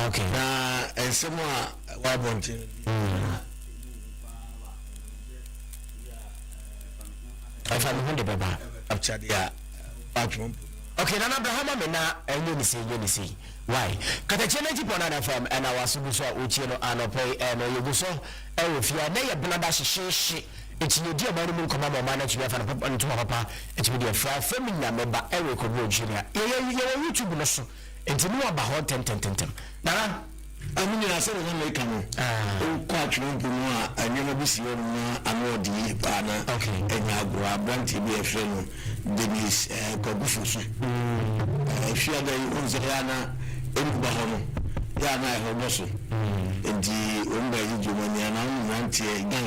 Okay. Na semua wa bontin. If I'm going to Baba. Abchadia. Okay, Nana Abraham Mena and you see. Why? Katakyie Tipona from and our Subuso Uchino Anope and Yuguso, and if you are near Bladashi, it's your dear Barimu Command Manager and to Papa, it will be a fry feminine member Eric Junior. You YouTube also. It's no about 10. Nana. I mean, I said, I'm like, oh, quite one, I never be seen an ordi, partner, okay, and I go a brand to be a friend, Denise Cobufusu. If you are the Unzana, in Bahama, Yana, I hope also. And the Umba Germany, and I'm not a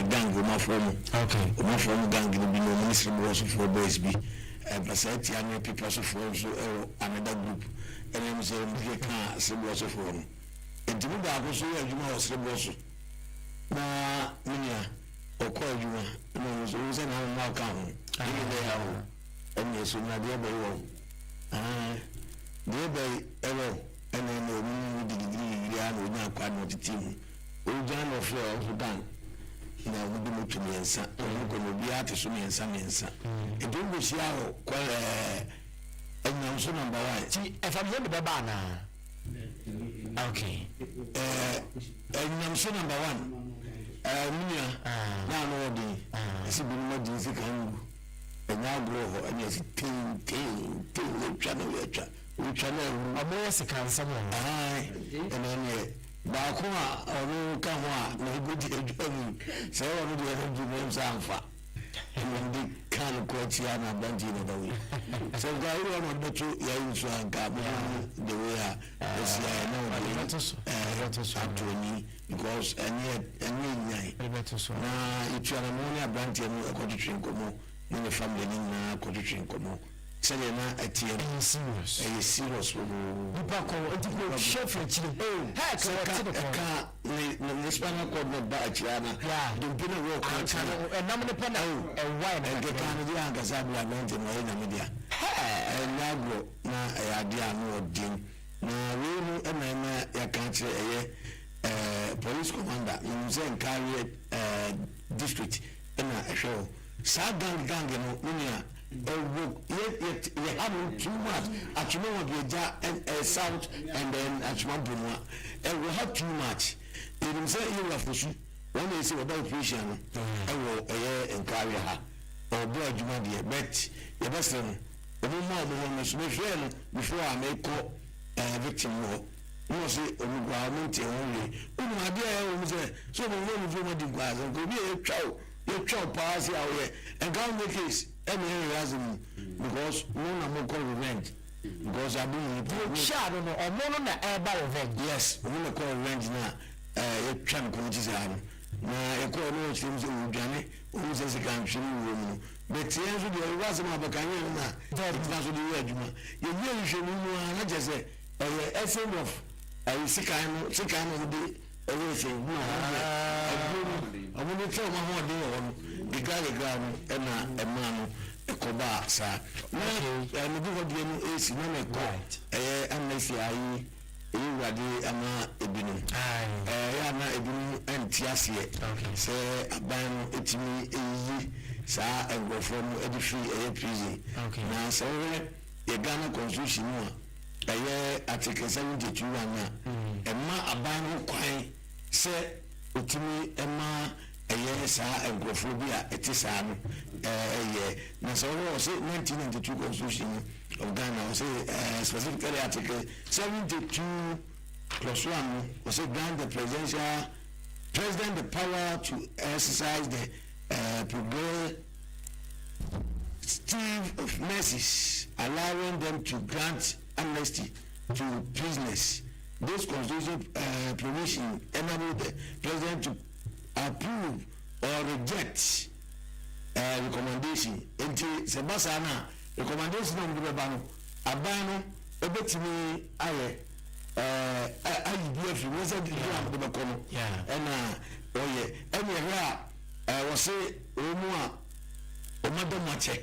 gang, my form, okay, my form gang, will be no ministry also for boys be. Besides, I know people also for another group, and I'm saying, we also for them. Enti mu ba ko so adwuma o sere boso na minia o ko adwuma no so we say na ma ka ho ni le ha ho eni so na de be wo de be ewo eni no mu digiri ya no nya kwa no titim o jan no flo o dan na wo bi mo tumiensa o ko no bi ate so miensa e do go sia ho ko enyam so number 1 ti e fa me be ba na. Okay. Number 1. Minya. Na no di. Esi bi mo di si kan. Na grow and yes tin channel yacha. We channel abo se kan samo. Ene ba ko a onu ka ho a na go di edwam. Se onu di edwam samfa. Ndi kan ko tia na banji na dawi. So ga iro no betu ya insu anka the way this actually because any na itu ana mo ni abranti mu akotitwe nkomo ni family ni na akotitwe nkomo sele na atie serious nipa ko ntiko chef chiri ka ni spana ko no ba chiana do bina wo ko chiana na me pana why na ke kan dia anga sabu abranti no na media na gro na ya dia no odin na we no na ya kan kire police commander in Zen Carrier district na ehwe sa gang no unia ye have too much actually what we ja south and then actually bunwa we have too much in say you have to when they say about operation in Carrier ha or do adwuma de bet ye best no mo so before I make victim no say omugwa monte only unu ade e o say so mo no do mo di gwa so go bi e twa pass ya we and go make case any reason because no na mo call revenge because abu no sha no o mo no na e ba revenge yes o mo call revenge na e twa no ko ti say na e ko no chim so udwane o say se kan chim wo mu but yen so de was ma ba kan yen na da so de adwuma ye ye hwe mu na je say essence of sikano de everything I'm going to tell my whole the guy and a man koba sa na me do what is no me ko amnesia yi ewade ama ebinu ya na ebinu entiase se aban etimi eyi sa engofo mu edifi prison na so ye Ghana constitution no article 72 na emma aban kwan se otimi emma sa engrofobia etisa no na so we say 1992 constitution of Ghana say specifically article 72 plus 1 we say grant the president the power to exercise the prerogative of mercies, allowing them to grant amnesty to prisoners. This constitutional provision enable the president to approve or reject recommendation. Until Sebasana recommendation on the Babano, Abano, Obetini, Anigyie Fie, was it the Bacono? And was say, Romua, or Madame Mache,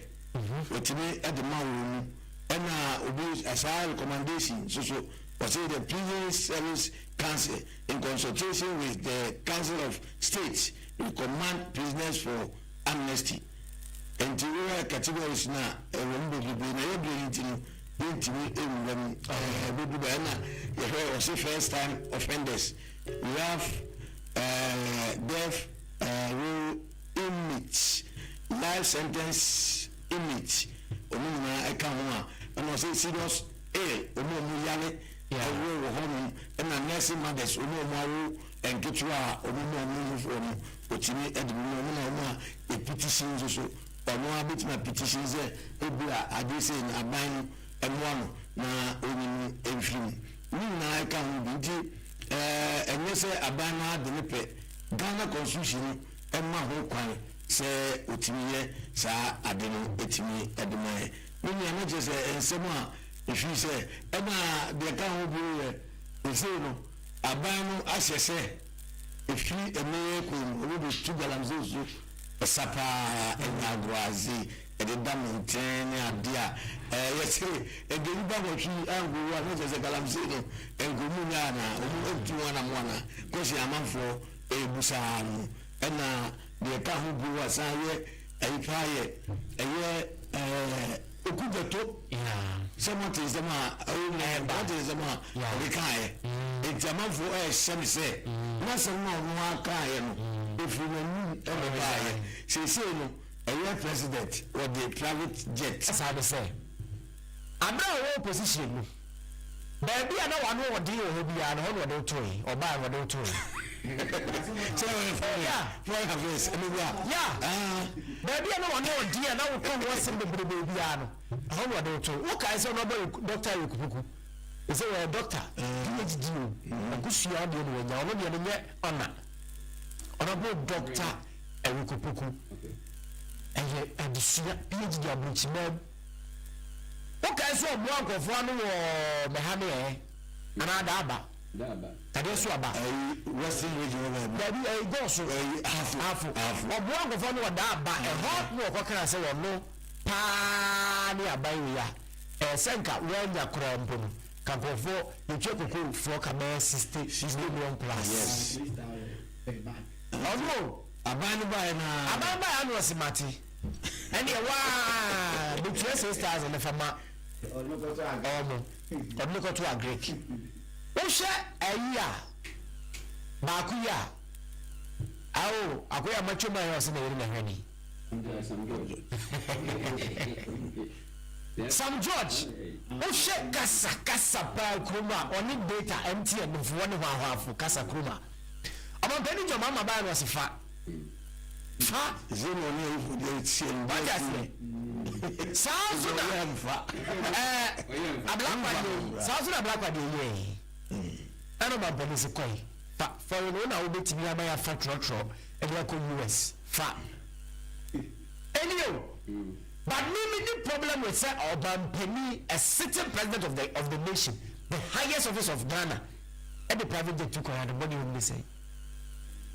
which me at the Mauru. And obe as a recommendation so was it the prison service Council, in consultation with the Council of States, recommend prisoners for amnesty. And the categories now, first time offenders. We have death row inmates, life sentence inmates. I can't and I say serious ill, and a nursing mothers, and get you out, from what you need at the moment, a petition also, or more bit my petitions there, I do say in a bang and one now only a few. I can't be and you say a banner the Nipe, Ghana Constitution, and my whole quine, say, Utimi, Sa, Adeno, Etimi, Ademai. When you are not just a summer, if you say, Emma, the account will be a say, no, a banner, as I say, if you a miracle, will be 2 gallons, a sapa, and Aguazi, and the diamond, and dear, yes, and the Liban, she and we are not as a galamzino, and Gumuana, 2 because I am for a Busan, and the account will be a say, a fire, a year, Okubeto, someone is the man, what is the man, the Kai, it's a man for a semi say, not some more Kayan, if you know everybody, she say, a real president or the private jet. That's how they say. I'm not in position. Baby, I know one more deal will be on what they'll toy or buy what they'll toy. So, yeah, baby, I know one more deal, now will come once in the baby. How what they'll toy. What I saw nobody, Doctor Yukupuku. Is a doctor, PhD, a good share when you're already in the honor. Honorable Doctor Yukupuku. And the PhD of which man. Okay, so one of one or Mahane and Adaba. That is what about Western regional. Baby, I go so half. Or one of one or Daba, a hot walk, what can I say? Or no, Pania Baya, a Senka, when you're crumbling. Can go for the Choco for Kamer 60 million plus. Yes. Oh, Abandoned by an Simati. And you are the 2 sisters in the Fama. Or look to a Greek. Usha a year. Bakuya. Oh, I wear much of my house in the honey. Some George. Usha Casa Kruma, only data empty and of 1 half Casa Kruma. About penny your mamma by was a fat. Fat is in sounds a black one. I don't know about police coin. But for an owner, I will be to me a fat rock and local US. Fat. Anyway, but maybe the problem with Sir Obama Penny, a sitting president of the nation, the highest office of Ghana, and the private jet took on the money when they say.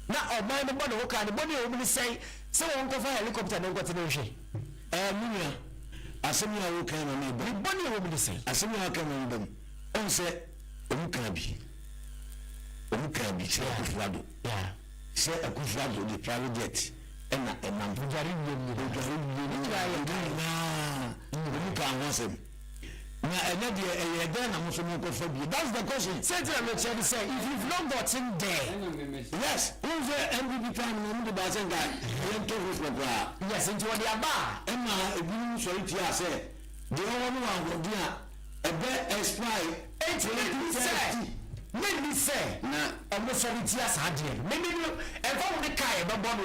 Now, or mind the money, what kind of money will say? Someone go for a helicopter and go to the ocean. Mia, I send you a kind of neighbor. The money will be the same. I send you a kind of them. On say, Umukabi, say a Kufrado. Yeah, say a Kufrado, the private jet, and a man. Now, another again, I'm also more confident. That's the question. Say if you've not gotten there, yes, who's the MVP time in the Bazen guy? Yes, into what they are bar. Emma, you sorry to say, the only one will be a bed expire 8 maybe say, I'm not sorry to ask Hadian. Maybe you ever the Kai, but one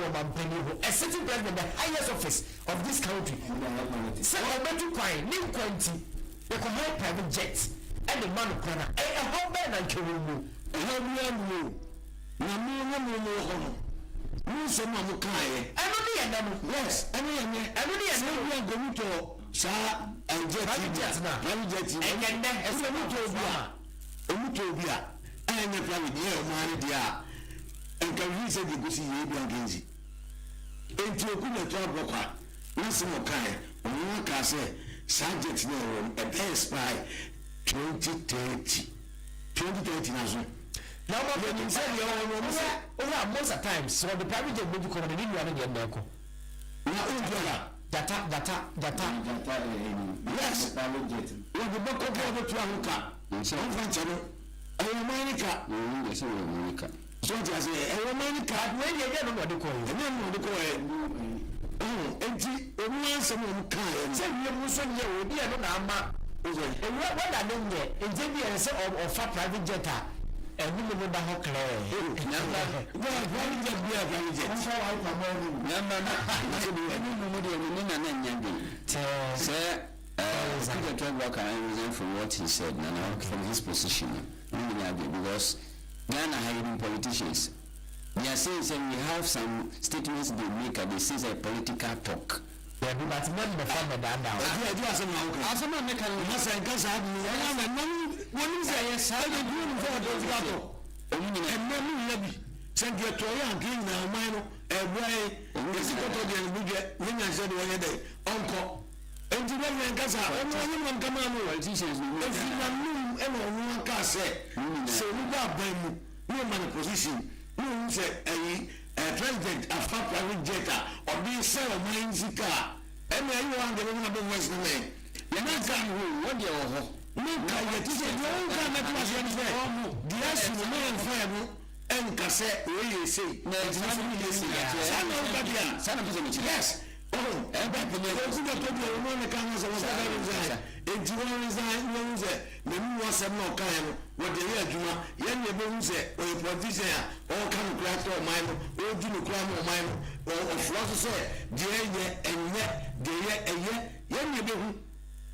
a sitting president, the highest office of this country. Say, I'm going to cry, new quantity. You can have private jets and the man of Ghana. A whole man and kill you. A whole man. No, someone who can. I don't know. Yes, I don't know. Going to Sir and Jet now. And then as a Mutobia. I am a private year of Maria. And can you say the Gusi Yabian Genzi? Into a good talk, Listen, okay, one can say. Subject no a best by 2030 now. Now, when you say most of times, so the private jet will come in the one again. Data. Yes, private jet. Well, the book of the Tuamuka. So, America. So, just a America, when you get what you call it, and then the coin. And someone can say, you Muslim, you will be a number. And what I know there, and then you say, of a private jet. And we will not have clear. From what he said, from his position, because Ghana hiring politicians. They are saying we have some statements they make and they say a political talk. But not the father down. I do as a man, what is yes, I don't do for those battle. And then send your toy and clean now, mine, a way, is it what when I said the other day, Uncle. And to them, and Gaza, and come on, teachers, if you know, everyone can say, so we got them, no man position, no say a president, a private jetter, or being sell a mining car. And then you want the woman of the Western name. You're not saying what you're all. No, I get it. You don't come at once and say, the answer to the man fire and cassette, where you say, yes. Oh, and back in the woman, the Congress of resign. If you want to resign, no, the new was a no kind. What the year, Juma, young Yaboons, or a politician, all come to craft or mine, or do you climb or mine, or philosopher, dear, and yet, young Yabon.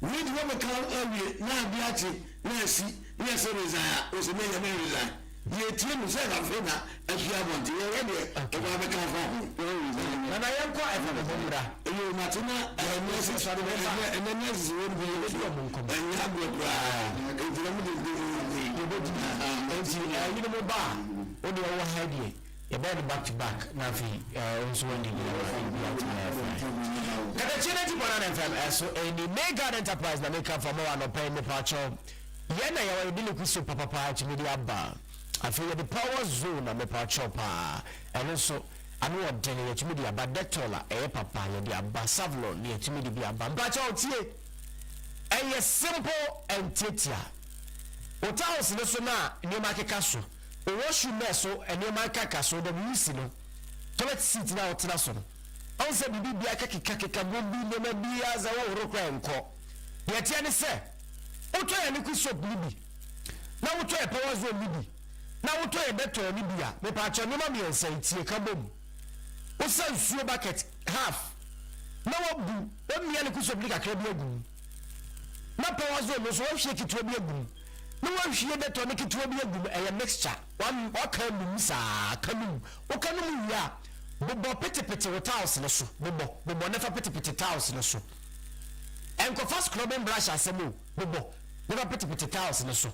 Read what we call earlier, now Biachi, Nancy, yes, resign, was a man resign. You tell me, say, I'm Fena, and you want to hear ready, if I become home. And I am quite a Bumra. You, Martina, and Mrs. Fadova, and the nurses will be with you, and you have your cry. If you don't do bar, what do you want to do? You better back to back, Nafi, also when you Katakyie FM, so any mega enterprise that make up for more and pay me pacho. Yena ya wa dili kusu papa to media bar. I feel the power zone and me pacho pa. And also I know what deni to media but that tola papa ya dia ba savlon ni to media ba. Pacho tie. A simple and tetia. Ota house no so na ni ma keka so. O wash you meso and ni ma kaka so the musi no. Toilet seat na otena so no. On se bibi bia kaka bombi nema bia za wo rokwa enko. Ye tie ne se woto ya ne kuso bibi. Na woto ya power zone bibi. Na woto ya beto ni bia. Me pa cho nema mi ensa tie ka bom. Wo san suo bucket half. Na wo bu, o mi ya ne kuso bibi kakra bi agu. Na power zone no so wo hwe kitwa bi agu. Na wo hwe beto ne kitwa bi agu e mixture. One o kan mu sa kanum. O kanum ya. Bobo pete with house no so. Bobo never pete house no so. Enko fast clubbing brush asemu. Bobo never pete house no so.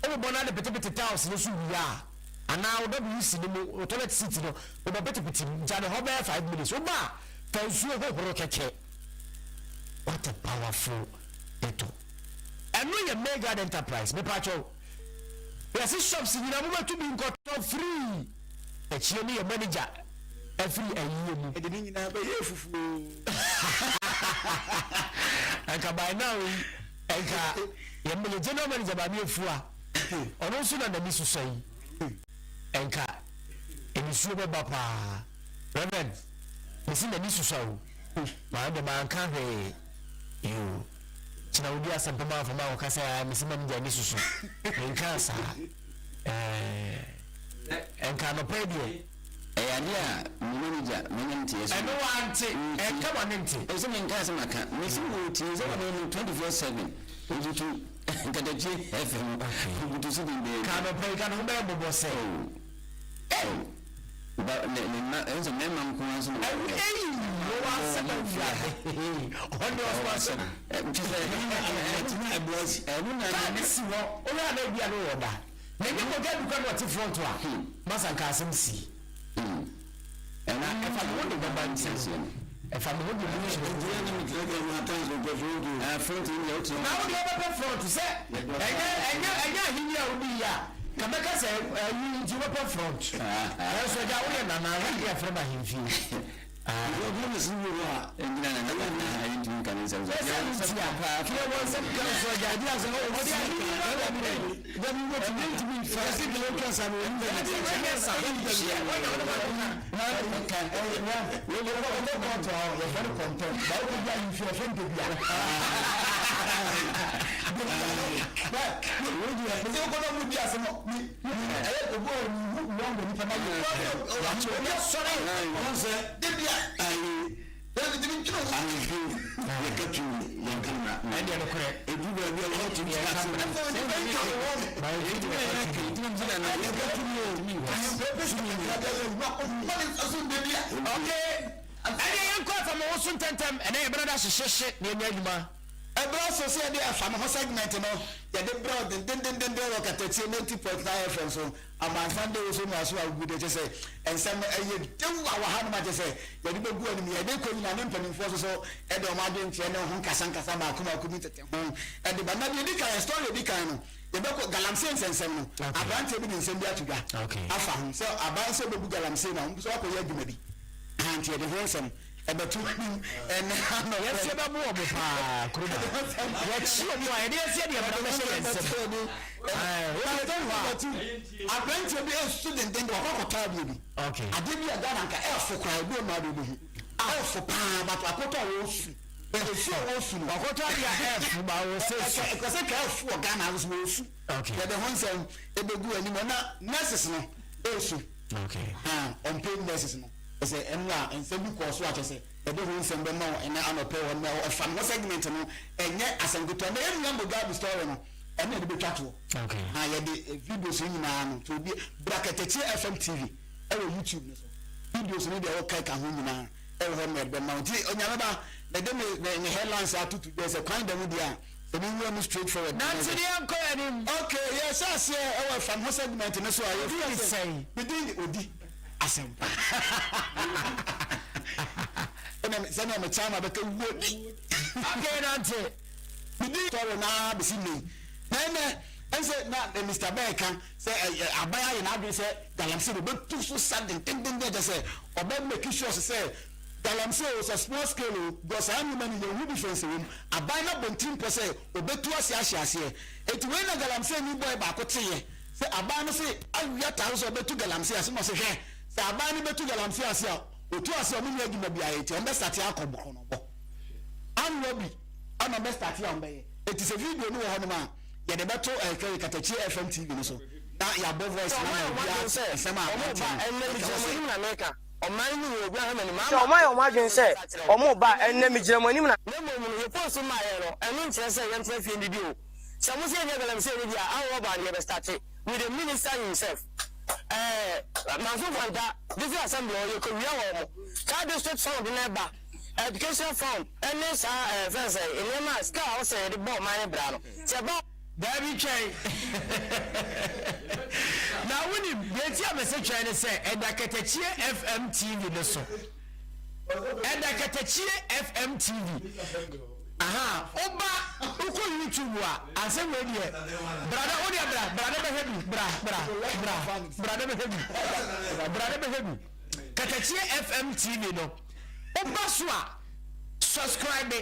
O bobo na de pete house no so ya. Ana o do bi si no toilet seat no. Bobo pete jane ho be 5 minutes. O ba fansu ho horo keke. What a powerful eto. And no your mega enterprise. Me pacho. Yes, shops in na mo to be nkoto free. E chie me your manager. Every a year, I didn't know and by now, and general manager by me for or also than the miss to say, and car, and you super papa, Reverend, missing the miss to show, my other man can't pay you. Chinaudia some pama from our casa, missing the miss to show, and cancer, and can't pay you. Aya manager manyante yeso eno wante come on nti eso menka semaka mesi wuti zo na 24/7 ujutu Katakyie FM ujutu sidinde kana pray kana hoba bobo se ba na enzo mema mkwa so wo wa sebe ondo wa so mchese na boys na si wo o ya na bia no woda na nyi ko gadu kwa no ti front wa masanka asemsi and if I want to go back to if I'm going to front in your now the other front to say, and he will be Kameka say you weapon front. So ja we na na ya from him fie. Problem is you are and then I didn't come in some. Here was some girls so ja dia say oh then you want to be first in the local and so say dey afam ho segment no ya dey broad den Katakyie 90.9 FM so Amansan dey so na so agude je say ensem eye dewu awa no ma je say ya dey begu ani ya dey ko nyina ne mpanimfo so e dey o ma dey ntie ne ho nkasa ma akoma akumi tete ho e dey ba na dey kan story dey kan no ye be ko galamse nsensem no abrante bi nsem bi atuga afa ho so abanse bebu galamse na so akoye adwuma bi antie dey nsem ebetu and no yes you be mo pa kruba what you mo e dey say dey ba me say abrante bi a student den ko kota bi okay adebi aga na nka elfo kwa do ma do bi elfo pa but akota wo su e so wo su no akota dia elfo ba wo say ko say ka elfo aga na wo su okay ya de honsem ebegu ani mo na nurses no e su okay on paid nurses no say enwa ensebi ko so ache e de ho nsem be ma ene anope won na fam no segment no enye asanguto na enwa mo gab story no ene de betwato okay ye de videos nyina no to bi Katakyie FM TV e wo YouTube no so videos no de o kai ka ho nyina e wo me be ma ti onyame ba na de me headlines atutu de say kwan dem dia so we run straight forward nanti dey anko ani okay yes as e wo fam ho segment no so aye say within odi asempa sẹ́ni ọmọ chama bẹ́ẹ̀ kẹ́ wúwo ní. Akẹ́nàntì. Bìdí tọrọ náà bìsí mi. Nẹ́ẹ̀mẹ́ ẹ̀sẹ̀ na Mr. Bẹ́ẹ̀ kan sẹ́ àbáyá yẹn náà bí sẹ́ galamsey bẹ́ẹ̀ tu so sudden tẹ́ntẹ́ntẹ́ jẹ́ sẹ́ ọbẹ̀ make sure sẹ́ galamsey o sẹ́ small scale o because àwọn ènìyàn ni yẹn who difference wọ́n àbáyá náà bọ̀ ntí mpọ̀ sẹ́ ọbẹ̀ tu ọ̀sẹ̀ àṣẹ àṣẹ ètò wẹ́n na galamsey ní bọ́ọ̀ baako ti yẹ sẹ́ àbáyá náà sẹ́ awia tààrọ̀ sẹ́ ọbẹ̀ tu galamsey àṣẹ mọ̀ sẹ́ hwẹ́ sẹ́ àbáyá náà bẹ̀ tu galamsey àṣẹ otu ase omu yɛ dwuma bia yɛti ɔmbɛ start akɔ bɔkɔ no bɔ anwɔ bi ɔna ɔmbɛ start a ɔmbɛyɛ eti sɛ video no wɔ hɔ nom a yɛde bɛto Katakyie FM TV no so na yɛabɔ voice na bia nsɛm a ɔmo ba ɛnɛ mi gyina mo na meka ɔman no wɔ obi ahama ne ma sɛ ɔman yɛ ɔmo adwen sɛ ɔmo ba ɛnɛ mi gyina mo anim na mmom no yɛ post ma yɛ no ɛno nkyerɛ sɛ yɛntena fie ndi bi o sɛ mo sɛ yɛ galamsey no bi a awɔ ba ne yɛ bɛ start with the minister himself Manso Fanta, this is assembly or you could real car district fund in Eba, education fund, and this fence in Lema, Scar, say the ball money brown. It's about Baby K. Now, when you get your message, I say, and the Katakyie FM TV, listen. And the Katakyie FM TV. Aha, Oba, uko YouTube wa, asem we die. Brother, odia brother be heavy, brother be heavy. Katakyie FM TV no. Oba so a subscribe.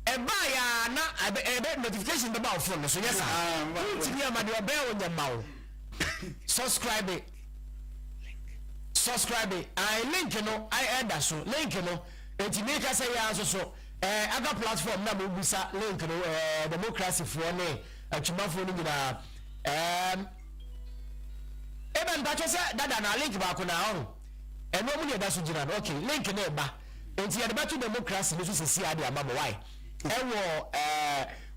Eba ya na ebe notification be ba o phone so yes ah. TV amade oba e wonya ma o. Subscribe. I link no, I add that so. Link no, enti make us say ya so. Other platform na busa link no democracy for ne atwumafo no nyina even that say dada na link ba ko na ho eno mu ne da so gira no okay link na ba enti ya to democracy no so sisi ade amabo why ewo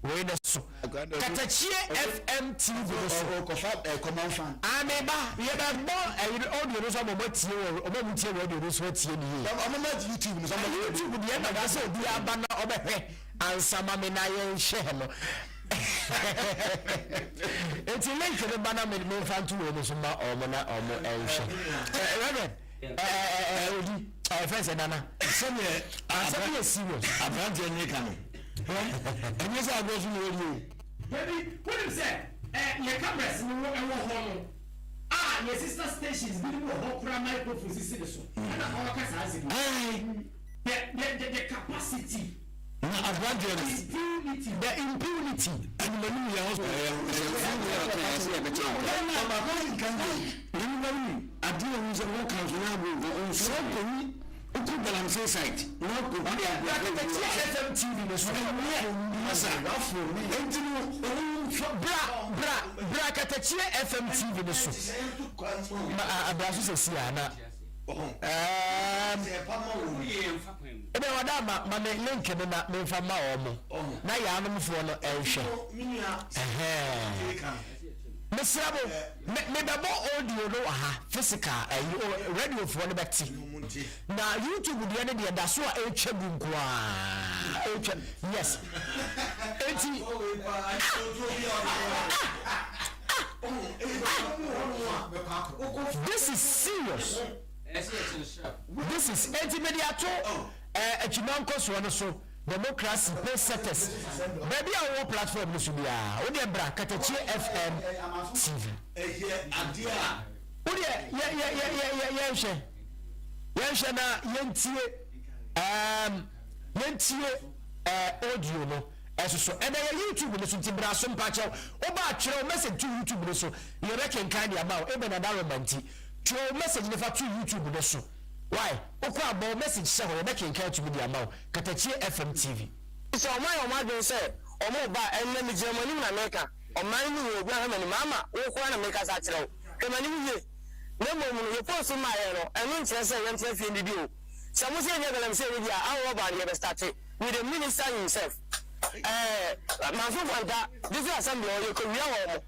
we no so Katakyie FM TV no so ko fa command fan ameba ye ba bo audio no so mo tie o mo mu tie audio no so tie ni o mo YouTube no so mo YouTube de na da so bi aba na obehwe ansama me na ye nhye no enti link no ba na me fan to no so ma o mo na o mo nhye odi first nana so me ansama serious abrante ni kan enye sa go so no ri baby what is that your cameras no ewo ho your sister stations bi no ho kura microphone sisi so na ho ka sa azi the capacity impunity the impunity and manu ya hospital adio unze wo kan so na bo on so ko uku balance site no ko Katakyie FM TV no so masa afro mi entinu bra Katakyie FM TV no so abraso se sia na ebe wada ma me link no na me fa ma omo na ya anomfo no ehwe Mesrabo me bebo audio no ha physical radio for no beti na YouTube de ne de da so a etwa bunkwa yes enti this is serious. This is anti-mediato a chimanko so democracy pay setters. Maybe our platform should be a bra Katakyie FM TV. Na yentie audio no so and YouTube no so tibra so mpacho oba kire message to YouTube no so you reckon kind about e be na romanti to message no for to YouTube no so why okwa about message say ho na kenkan to media maw Katakyie FM TV so my don say omo ba enna mi Germany na America o man ni obi ha mani mama wo kwa na America sa kire o kemani mi ye na mo ye post ma ye no enu nkire say ye ntire fi ndi o so mo say ye galam say media awo ba ye be start with the minister himself Manso Kwanta this is assembly or you could be our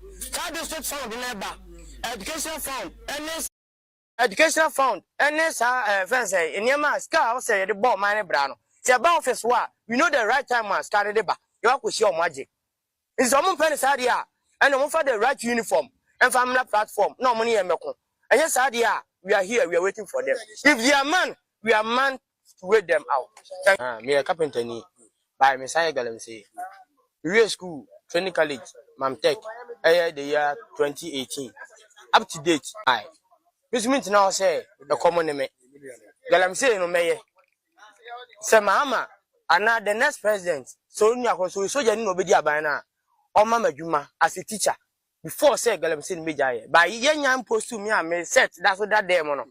district fund in Eba education fund and this fence in your mask say the ball mine brano say about office wa we know the right time man started the ba you have to show magic it's some penny sadia and no for the right uniform and family platform no money and meko and yes sadia we are here we are waiting for them if they are man we are man to wait them out me a carpenter ni by Messiah Galam say real school training college Mamtech the year 2018 up to date this means now say the common name Galam say no meye say mama and now the next president so you no be there by now or mama juma as a teacher before say Galam say major by yan post to me and me set that's what that day mono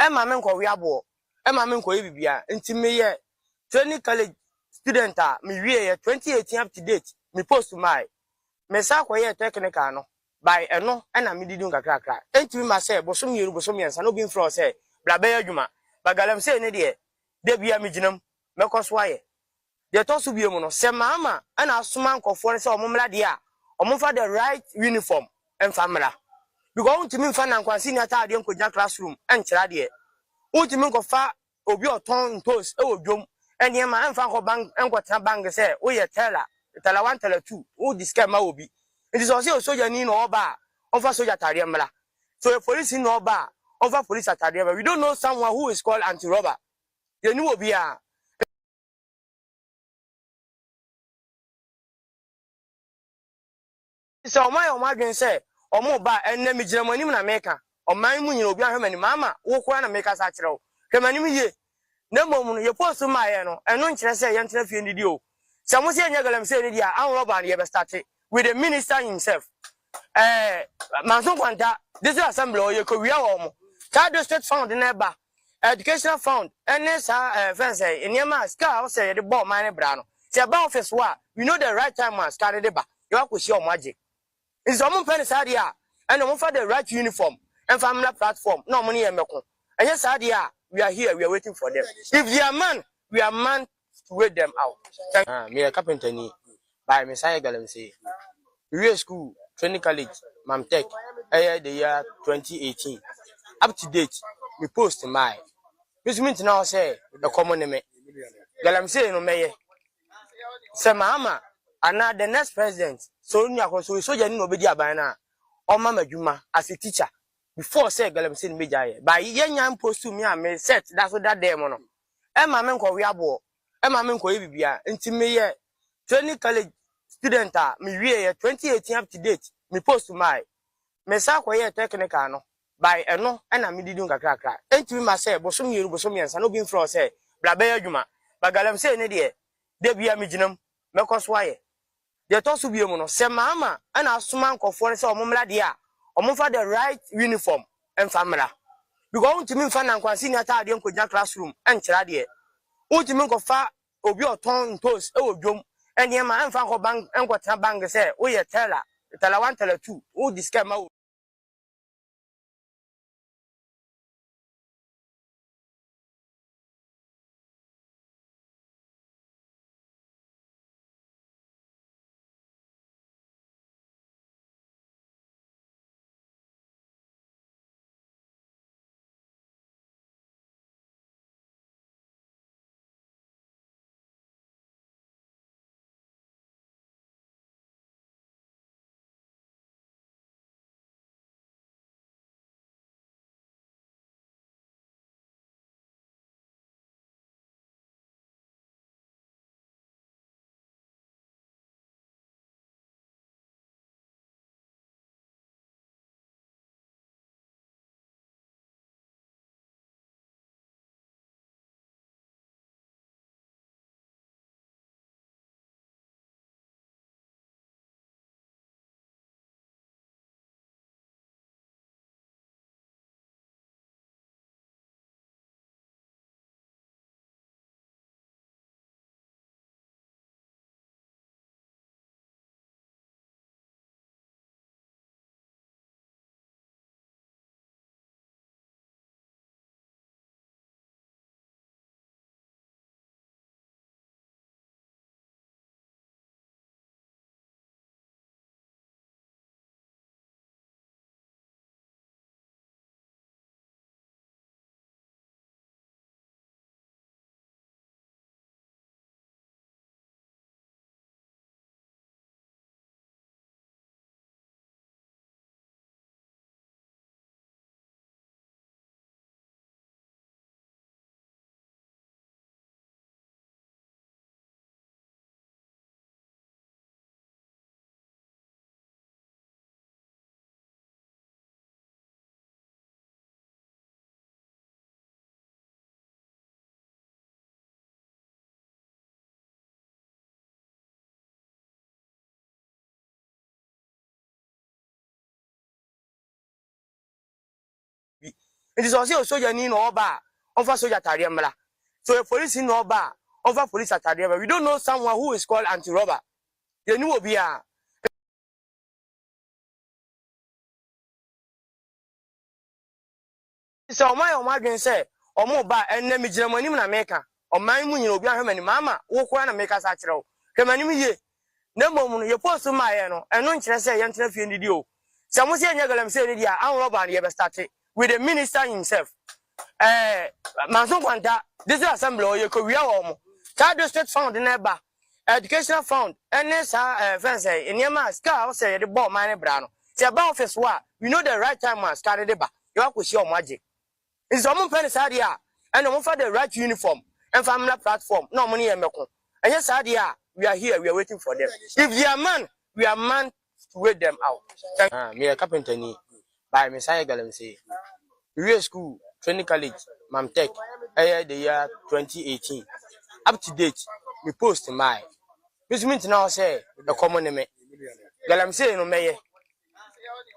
e ma men ko we abo e ma men ko e bibia nti meye training college student me wie 2018 up to date me post my me sa koye technical no by eno na me didun kakra enti me say bosom yeru bosom yensa no bi fro say bla be adwuma bagalam say ne de bia me ginam me koso aye de to so biem no se mama na asoma nkofo ne say omomla de a omfa the right uniform en family because untimi mfa na nkwansi ni atade nkonya classroom en kira de untimi nkofa obi oton toast e odwom eni ma enfa ko bank enkwota bank say wo ye teller 1 teller 2 wo diska ma obi it is also soja ni no oba over soja tare mla so a police no oba over police atare we don't know someone who is called anti-robber you know obi a so my dwen say omo ba enna mi Germany na America o man mu nyina obi ahwemani mama wo kwa na America sa kire wo kemani mi ye na mom no ye post ma ye no eno nkire say ye ntira fie ndidi o samo se nya galam say ndidi a an roba ye be start with the minister himself Manso Kwanta this is assembly or ye ko wi awo mo district fund na eba education fund and this fence in your mask say the ball mine bra no say about office wa we know the right time man started the ba you have to show magic it's some penny sadia and no for the right uniform and family platform no money and meko and yes sadia we are here we are waiting for them if they are man we are man to wait them out me a carpenter ni by Messiah Galam say real school training college Mamtech the year 2018 up to date we post my this means now say the common name Galam say no meye say mama and the next president so you no be there by now or mama juma as a teacher before say Galam say major by yan post to me and me set that's what that day mono e ma men ko we abo e ma men ko e bibia nti me ye training college student me wie 2018 up to date me post my me sa kwaye technical no by eno na me didi nkakrakra entimi ma say bosom yeru bosom yensa no bi mfro say bla be adwuma bagalam say ne de bia me ginam mekoso aye de to so biemu no se mama na asoma nkofo ne say omomla de a omfa the right uniform emfamra because untimi mfa na nkwansi ni atade nkogya classroom enkyera de untimi nkofa obi oton ntos e wodwom ene ma emfa nko bank enkota bank say wo ye teller 1 teller 2 wo discount ma it is also soldier ni no oba offer soldier tare mla so a police no oba offer police tare we don't know someone who is called anti-robber you know obi a so my dwen say omo ba enna mi gina manim na meka oman mu nyina obi ahwe mani mama wo kwa na meka sa kire wo kemanim ye na mom no ye post ma ye no eno nkire say ye ntena fie ndidi o se mo se enya galam say ndidi a anroba na ye be start with the minister himself manson kwanta this assembly o ye ko wi awo mo child district fund na ba educational fund ene sa fence eniema ska o say the ball man bra no se ba office wa we know the right time man start the ba you akosi o mo age is some pen sadia and no for the right uniform and family platform no money emeko and yes sadia we are here we are waiting for them if they are man we are man to wait them out me a carpenter ni by Messiah Galam say we school training college Mamtech the year 2018 up to date we post my this means now say the common name Galam say no me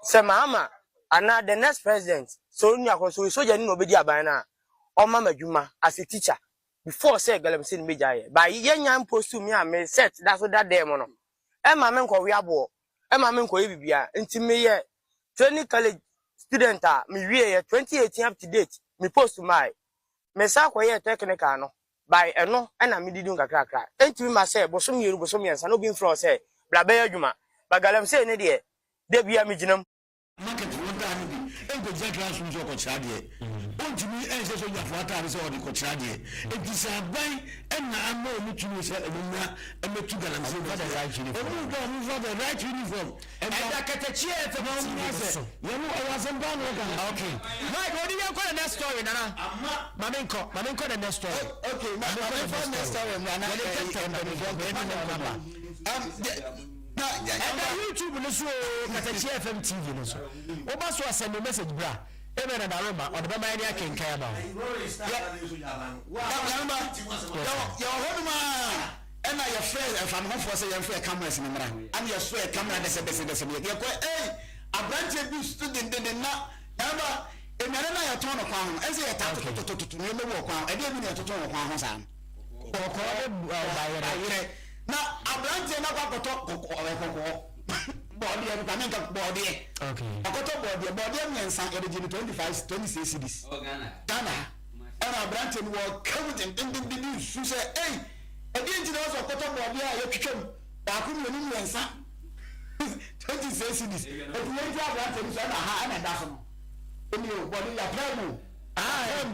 say mama and now the next president so nya ko so soldier ni no be di aban na o ma madwuma as a teacher before say Galam say me jaye by yenya post to me a me set that so that dem no e ma me nko we abo e ma me nko ye bibia nti me ye training college student a me wie ye 2018 up to date me post my me sa ko ye technical no by eno na me didi nkakrakra enti ma say bosom yeru bosom yensa no bi mfro say bla be adwuma ba Galam say ne de bia me ginam market one time bi enko je classroom so ko chira de ontimi ense so ya fo ata so odi ko chira de etisa ban na ama omutumi se emuna emetu Galam say for the right uniform for the right uniform and katakyiefm you know I was in ban okay Mike what do you call the next story nana mamenko the next story okay mamenko the next story nana YouTube no so katakyiefm TV no so oba so send message bra ebe na daroma o de ba mai nya kenkan ba and I afraid if I'm home for say you're cameras in the mirror. I'm your swear camera the same. You're going, hey, a branch of student in the now. Remember, in a turn of crown, as a tap to remember walk on. I didn't mean to turn of crown. Now, a branch and a top body and coming up body. Okay. A quarter body and some original 26 cities. Ghana. And a branch and walk covered and didn't you say, hey. Again, you also got up on your kitchen. Bakum, you know, and some 20 cities. If you have that, you said, I am a dozen. In your body, your plan. I am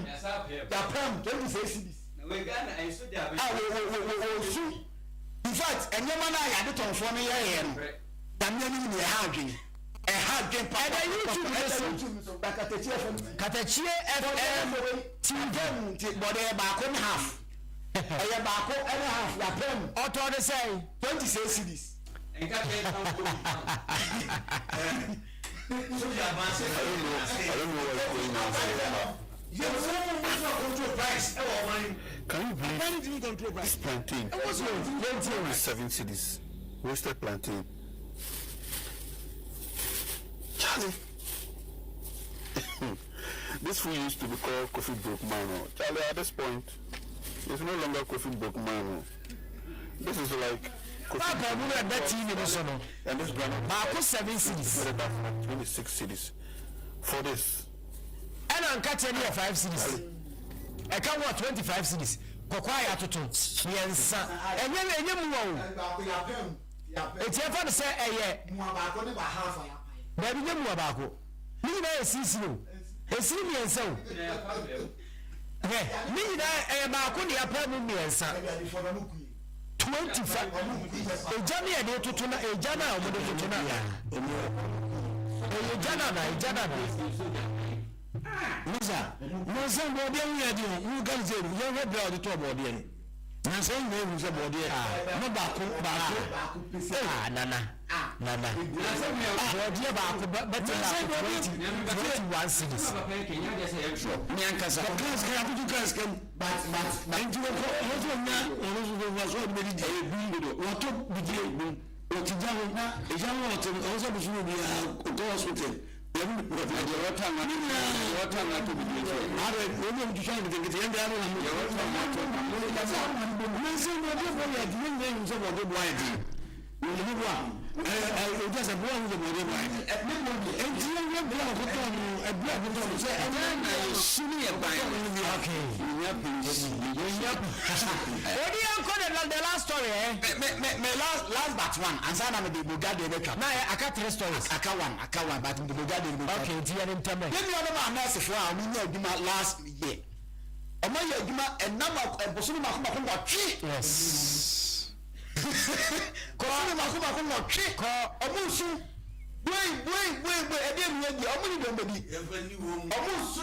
your plan, 20 cities. In fact, and your man, I had it on for me. I'm getting a hard drink. A hard drink. Katakyie FM, body back on half. I am back and a half la pen. Auto the say 26 cities. And got I don't know Can you believe control price? Plantain. What's your 7 cities? Roasted plantain. Charlie. This food used to be called coffee broke man. Charlie, at this point, it's no longer coffee broke man. This is like coffee and this brand 7 cities. 26 cities. For this. And I'm catching 5 cities. I can't watch 25 cities. Kokwaya to yes, and you it's your father say, baby, you know about you know, see you. A senior so. Me, I am a good apartment, son. 25. A Johnny, I did to tuna, a Jana, over the tuna. A Jana. Musa, Musa, body, you can say, you have brought the top body. I'm saying, who's a body? No back, Nana. Body back, but 21 cities. Nyankasa, just a boy with a body wine. And a black what do you call the last story? Last but one. And so I'm the Bugatti. Now I got 3 stories. I can't one, but the Bugatti. Okay, dear, tell me. Let me know my message for our last year. And number of Bosuma. Yes. Call Makuma trick or Omusu. Wait, I didn't know the Omni. Omusu,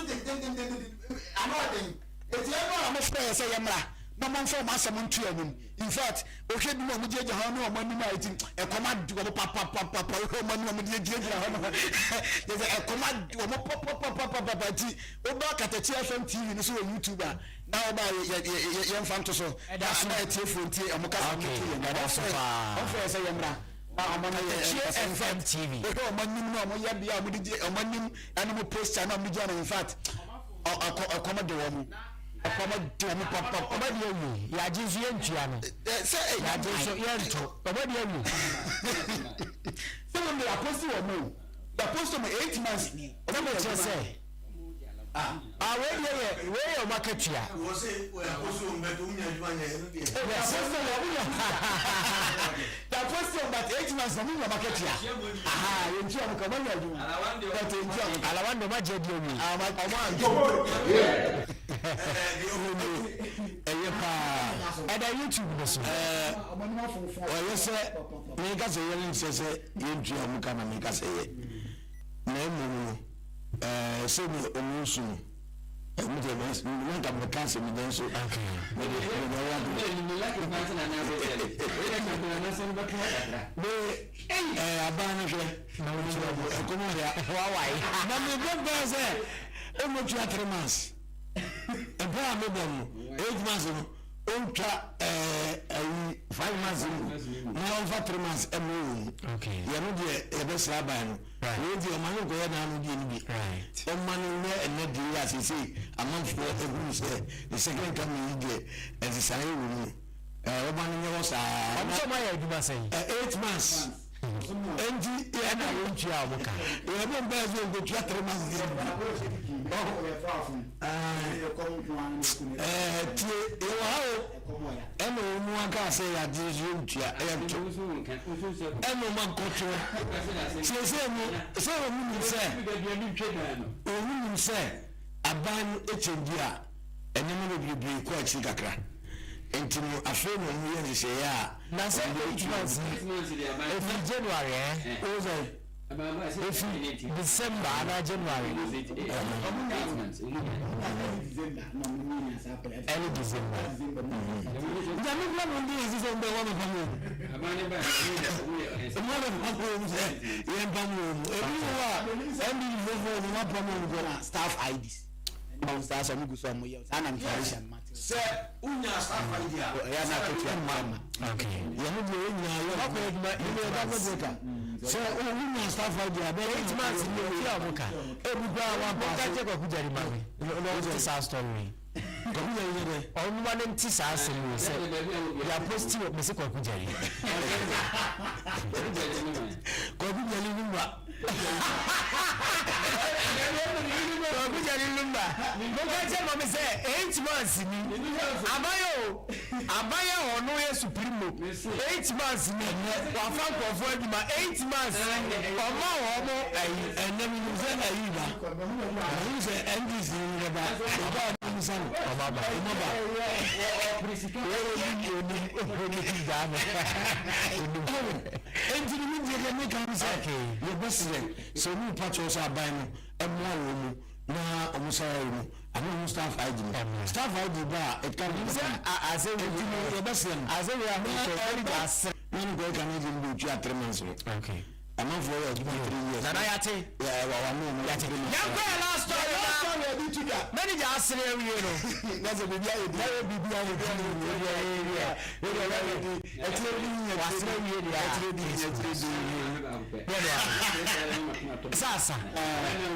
it's never a fair say, no man for Massamon Trium. In fact, okay, no, we did a money writing a command to a papa, there's a command to a papa, Katakyie TV, and so a YouTuber. Now by young Fantoso, that's my TV, and that's FM TV. Animal post channel, in fact, a commodore. Ya jinsu yentuano say ya jinsu yento obodi emu some the apostle or no the apostle 8 months ni obo say we your market ya we say we apostle mbeto unya adwuma nya the apostle but 8 months na unya market ya yentu am ka manya adwuma alawando majedi omi and YouTube was yes, make us a yelling says, you come and make us a name, so Omusu, want to cancel me then so okay Ultra 5 months now for 3 months okay you know the best rabbi right the man go down right on man and the as you see a month for the second coming year and the same room man was I'm so my say 8 months and I won't you out you have been go 3 months Eno muaka say ya dizu tia ento eno mankoto se omu se aban echendia enemo no bibi ko achi kakra enti no afa no mu ye se ya na se January December and January. Early December. Staff IDs. Stars are good some years. And I'm Sir, Unya staff idea. Okay. You know so Unya staff idea. 8 months in the year. Every guy one story. On one empty sass and we said, we are posting of Mr. Kokujari. Mama say 8 months Abayo or no supremo 8 months wa fan for 8 months omo and then you say you say NDC so we patch us our buying na omusayiro anu staff ID staff ID ba it can be as a we are very gas when go can even do 3 months okay I'm not for you 3 years na yate wa no yate ya last story many just say we know that's a bibia sasa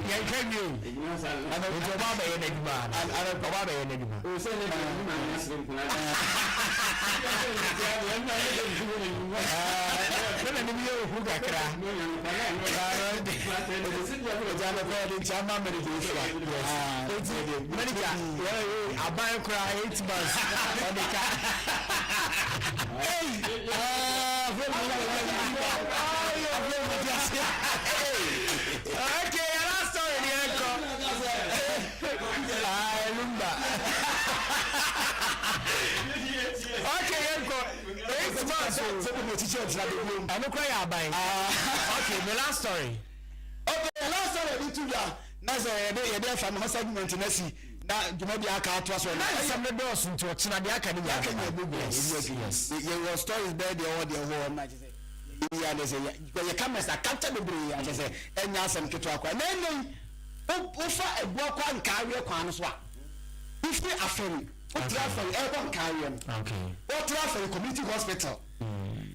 ya can you and baba ye neduma and baba ye neduma o se ne neduma na asem kuna na ni yo hu kakra Okay, the last story. Okay, the last story we took that's a from segment nasi na jumabi aka to so na some the doors into china the academy yes your story is there the whole na say yeah they say your cameras are capture the brain I say enya some keto akwa na enen o fa ebu akwa nkawe kwa no so a if we afem o travel e kwa nkawe okay o travel community hospital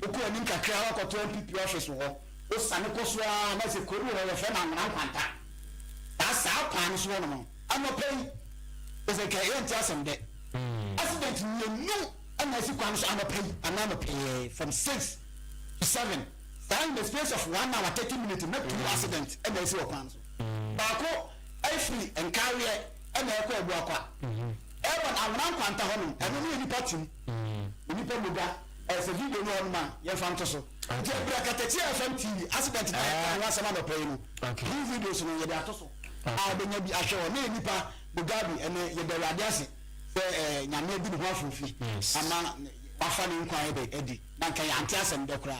oku ani kakra wa ko MPP office wo o sane ko so a na se koru wo fe na ngran kwanta asa kwan so no ano pay is a kay enta some de accident no ana si kwan so ano pay from 6 to 7 in the space of 1 hour 30 minutes make two accident and they see kwan so ba ko I free and carry and e ko ebu akwa e ba na ngran kwanta ho no eno ni patim ni pa muga as a video no man ye fan to so je bra Katakyie TV accident na wa sama no pay no okay these videos no ye da to so a benya bi ahwe na nipa mugabi ene ye da wade ase se nyame bi ho afufi ama wafa ni nkwan ebe edi na kan ya anti asem de kra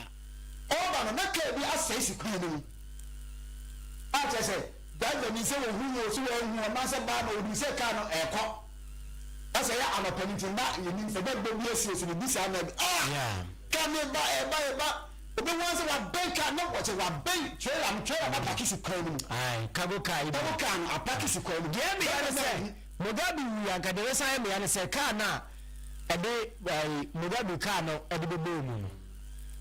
o ba no na ka bi asai si kwan no a che se driver ni say who so who na say ba na odi say car no eko asa ya anopaniti na yini say ba bi esi ni bi sa na car me ba obi wan say wa bank na what wa bank trailer ba pakisi kwan mu cargo car no apakisi kwan mu game ya say Mugabe wi akadere sai me ya say car na ede Mugabe car no ede bebe mu no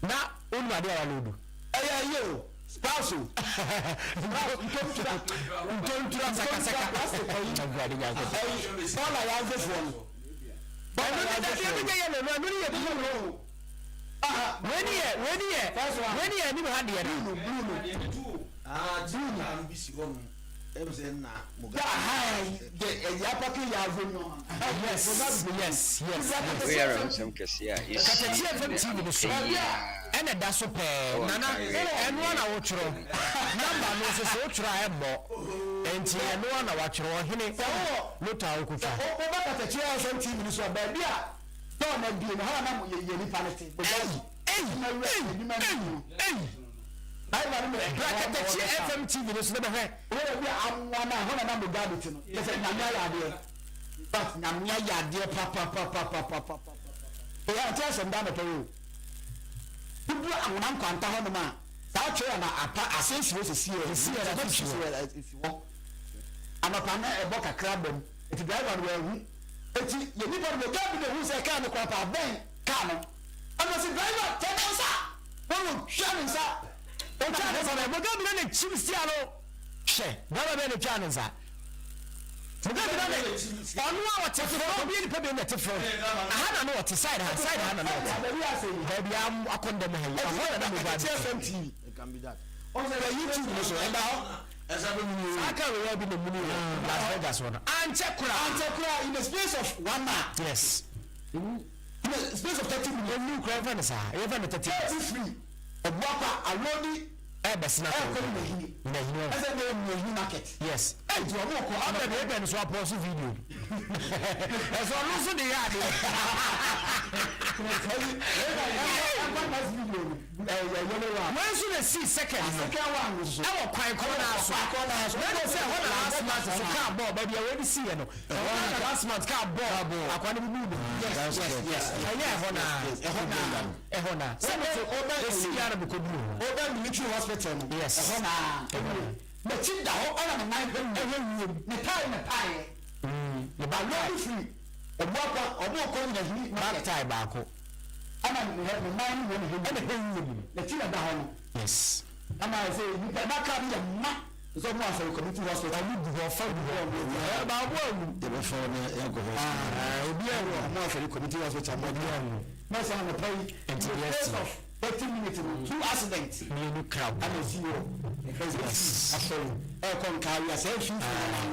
na onu ade ya lodu yo spouse ntontura saka Paula ya zefo no Paula ya zefo no when you ni ha de Bruno ambisi on emzenna Mugabe ya paki ya zonyo yes we are some kesia is Katakyie FM no so ene da so pe nana eno na wo tworo number no so wo tworo ebo enti eno na wa tworo hene lota wo kufa o ba Katakyie FM no so ba bia to na bi no ha na mo ye ni panete Katakyie FM TV no so be he we bi amwana ho na Mugabe ti no ye se nyamya ya de but nyamya ya de pa ya tell some damn to people amuna nkwanta ho no ma saa twa na apa asensi wo sesi na if you want amapa na ebo kakra bom eti driver no hu eti ye ni ba Mugabe de hu se ka no kwa pa ben ka no ana se driver tenonsa wo hwansa o twa na Mugabe na chimsialo she baba be ne twa nsa Mugabe na onu a wote fro obi ni pebe na te fro aha na wote side ha na wote baby am akonda mo hayi aha na Mugabe FM TV can be that on the YouTube no so enda ho esabe mu aka we bi na muni Las Vegas one anchekura in the space of 1 month yes in the space of 30 minutes you cry for sa even 30 minutes free obuapa alodi besina ko na hino ese na mu market yes e jo mo ko abẹ na ebe so post video eso no so de ya de when so na see second one so e wo kwan ko na so when they say what last month so car ball baby we already see no last month car ball akwana bi bu yes ehona so oba see ya na bi ko du oba military hospital yes ehona but chip da ho ona na nine ne tie the ba no free obo ko na hini back tie ba ko ana ne he man wo ne chip da ho yes ama say you can back up your ma so mo aso community hospital you do for fun ba bo awu de be for na ya go hospital obi awu mo aso community hospital mo bi awu na say na pay and 30 minutes, 2 accidents. You crowd. I'm a CEO. Absolutely. Aircon carrier, say,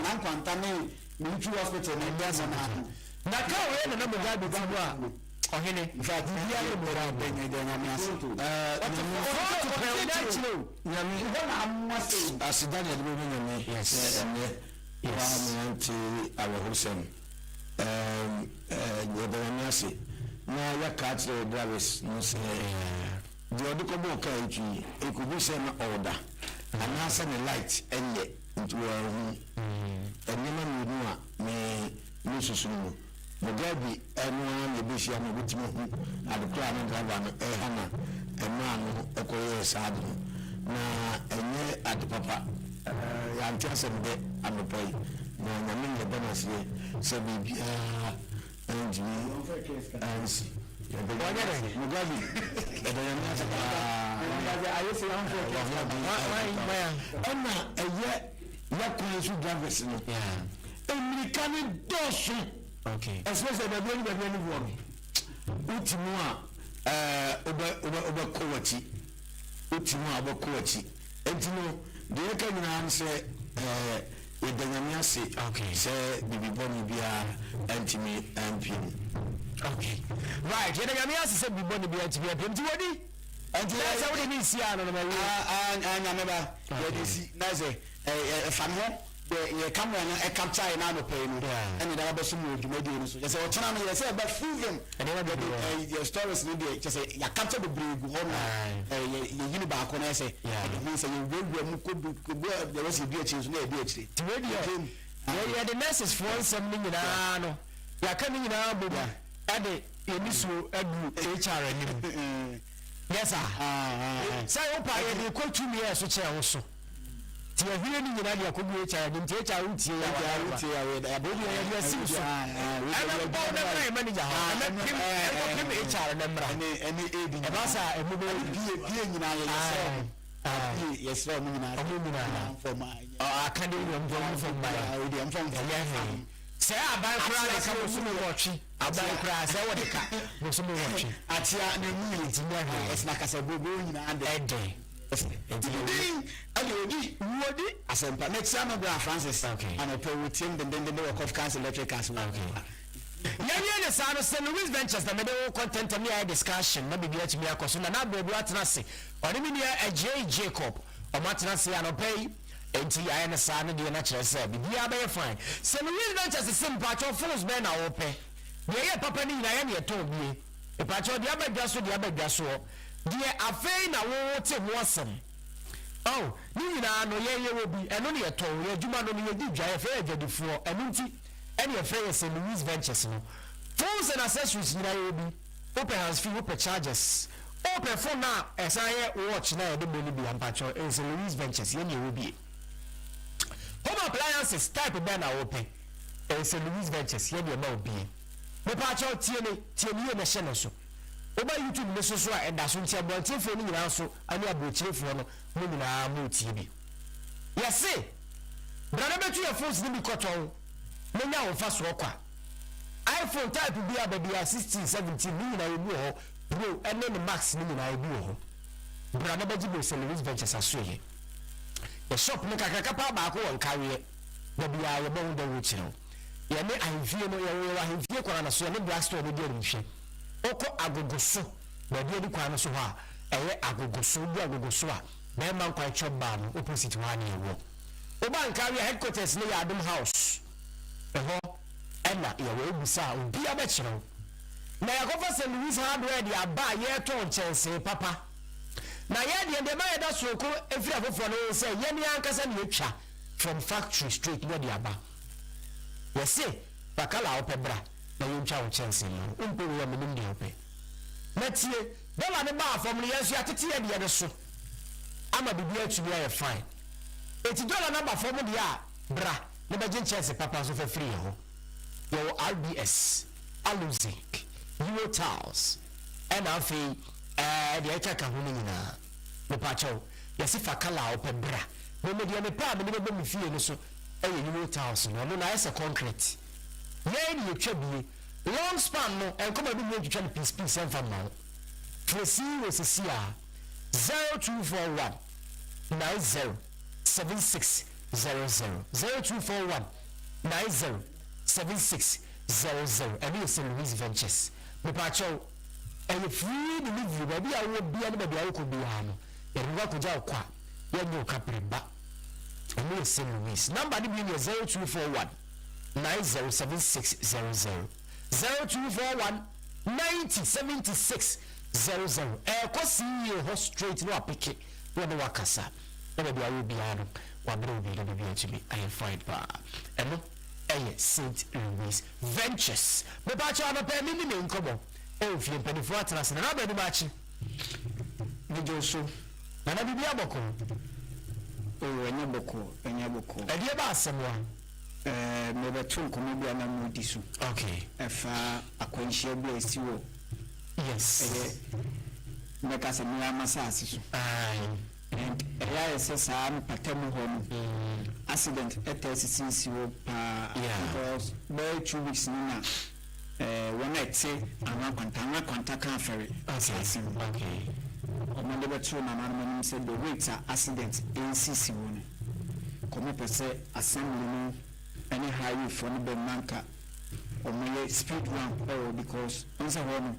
I'm contaminated. Military hospital, and there's an arm. Naka, we are Mugabe Gabwa. Oh, Henry, in fact, we are Mugabe. Na ya catch drivers no say the odiko bo ka etu e could be say na order and answer the light enye into hu enema nu a me susu no Mugabe enu na be shia no bitimo hu adekra na driver no hana ema no ekoye sad na enye adepapa ya ntase mbe amepoi na nyame ne bonus ye se bibia ansi Mugabe ona eye yakwansu drivers no American dosu okay especially the very one utimu a oba kowachi utimu a oba kowachi entino de ka nyina nse edanyamiase okay say bibi boni bia antimi ampim okay right edanyamiase say bibi boni bia antimi ampim ti wodi anti ya say wodi ni sia no ma wi anyameba wodi si na say fan ho the camera na capture na no pay no and the other some dwumadi so just o chana no you say about proven and the stories no dey just say ya capture the brig ho no you yini ba ko na say it means you we mu ko there was be a change no be a change the radio yeah the nurses for some nyina no ya ka nyina bobu ade emiso adu HR ni yes sir say opa ye dey ko 2 years so che ho so ti ya hire ni nyina dia ko bi HR ni ti HR utie ya we da bobu ya sim so ana bo na my manager ha na pim HR na mra any aid e ba sa e mo bi nyina ye yes no nyina for my aka dey from my we am from say aban kura na ka so mo watchi aban kura say what ka mo so mo watchi atia na mu ti nya ha es na ka say bobo nyina ande ede Wodi asempa next time Bra Francis and I pay with him then they work of council electric council yeah say no St. Louis Ventures na me dey content me a discussion na bibia timi akoso na baby atena se oni me dia AJ Jacob o matena se an pay enti aye na sa no de na kire se bibia be fine St. Louis Ventures simple cho full be na wo pe de ye papa ni na ye na to bie e pa cho de abadwa so die afei na wo te ho asem oh ni nyina no ye wo bi eno ne to ye djuma no ne di dwa ye fe adwadifo eno nti ene ye fe St. Louis Ventures no phones and accessories nyina ye bi open hands free open charges open phone na esaye watch na ye de boni bi ampacho St. Louis Ventures ye ne wo bi home appliances type be na open St. Louis Ventures ye de ma obi me pacho tie ne ye na hye no so oba YouTube ne so a enda so ntia bontie fo ni nyina so ani abochirefo no mo nyina mo tie bi yesi brana betu ya phones ni bikoton me nya wo fa so kwa iPhone type bi ababia 16 17 ni nyina ebi ho pro ene ne max ni nyina ebi ho brana beji bo St. Louis Ventures asoye the shop ne kakaka pa ba ko won kawe na bia ye bon da wo chiro ye ne ahimfie no ye ahimfie kwara na so ne black store ne dia nhwe oko agogoso na dia di kwa so ha eye agogoso bi agogoso a na man kwa choba no opposite wa na ewo oba nkawe headquarters ne ya Adom House eho ena ye we busa obi abechiro na yakofa St. Louis hardware dia ba ye to chense papa na ye de ma ye da so ko efira fofo no say ye ni ankasa ne etwa from factory straight no dia ba ye say bakala opebra na yoncha wo chense no umpo wo me nim de ope na tie dollar ne ba fam ne yesu atete ye de so ama bibia tumi aye fine eti dollar na ba fam de a bra ne ba chense papa so fa free ho yo RBS Aluzik Euro Tiles and afi de etaka ho nyina me pacho yesi fakala opebra me de me pa me be me fie no so Euro Tiles no na ese concrete ye ni etwabie long span no enkoma bi mo twetwa piece en fam now fresi wesisia 0241 90 7600 0241 90 7600 and St. Louis Ventures me pacho e free delivery ba bia wo bia ne ba bia wo ko bia no e ruwa ko ja kwa ye nyo kapreba and St. Louis number ni bi 0241 907600 0241 907600 ko CEO ho straight no apike wo no wakasa e be awo bia no wa bro bi do bi actually I find ba eno St. Louis Ventures me ba cha na pe mi ni nkomo e fie penifo atrase na ba ni ba chi ni joso na na bibia boko o enya boko e die ba asemwa me betu nkomo bia na mo di so okay efa akwanhia bia siwo yes me ka se mi amasa asiso and area sesa am patemu ho no accident etesisiwo pa because by 2 weeks na when I say I'm contact can ferry okay omo de betu na na say the weight accident NCC won komo pese assembly no any highway for no be manka omo speed ramp because once a no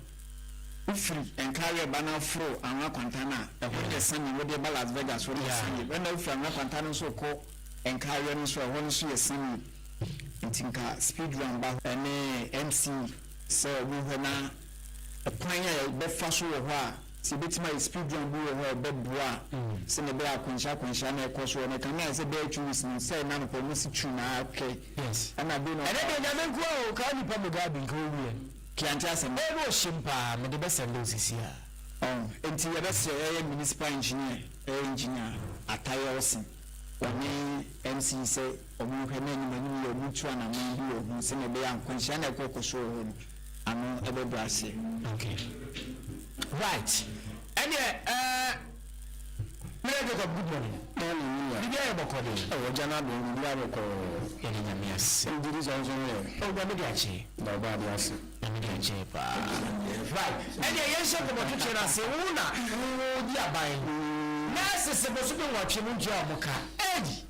free and carry banner fro and quantana when the sun with the Las Vegas when the when the from quantana so called enkawe no so won so yesini ntinka speed run ba ene MC so wo hona apanya ya be fa so wo ho a si betima speed run bu wo ho be boa se ne be akwonsha na ekoso ne kan na se be choose ni say na no mo si chu na okay yes ana be no ene de nyame nko o ka ni pa mo ga bi nko wi ki ante asem e no shimpa me de be send osisi a enti ya be se municipal engineer Atayo Osin wani MC say omu hwe na ni mani yo mutu ana man bi ohu se ne be akwonsha na ekoso ho ano ebe brase okay right and good morning bibi ayo bokode o jana do bibi ayo ko eni nyamias ndiri zonzo o gba me diache baba diase me diache pa right and ye sha ko botu chena se una wo di aban na se se bosu bi watwe mu nja omuka edi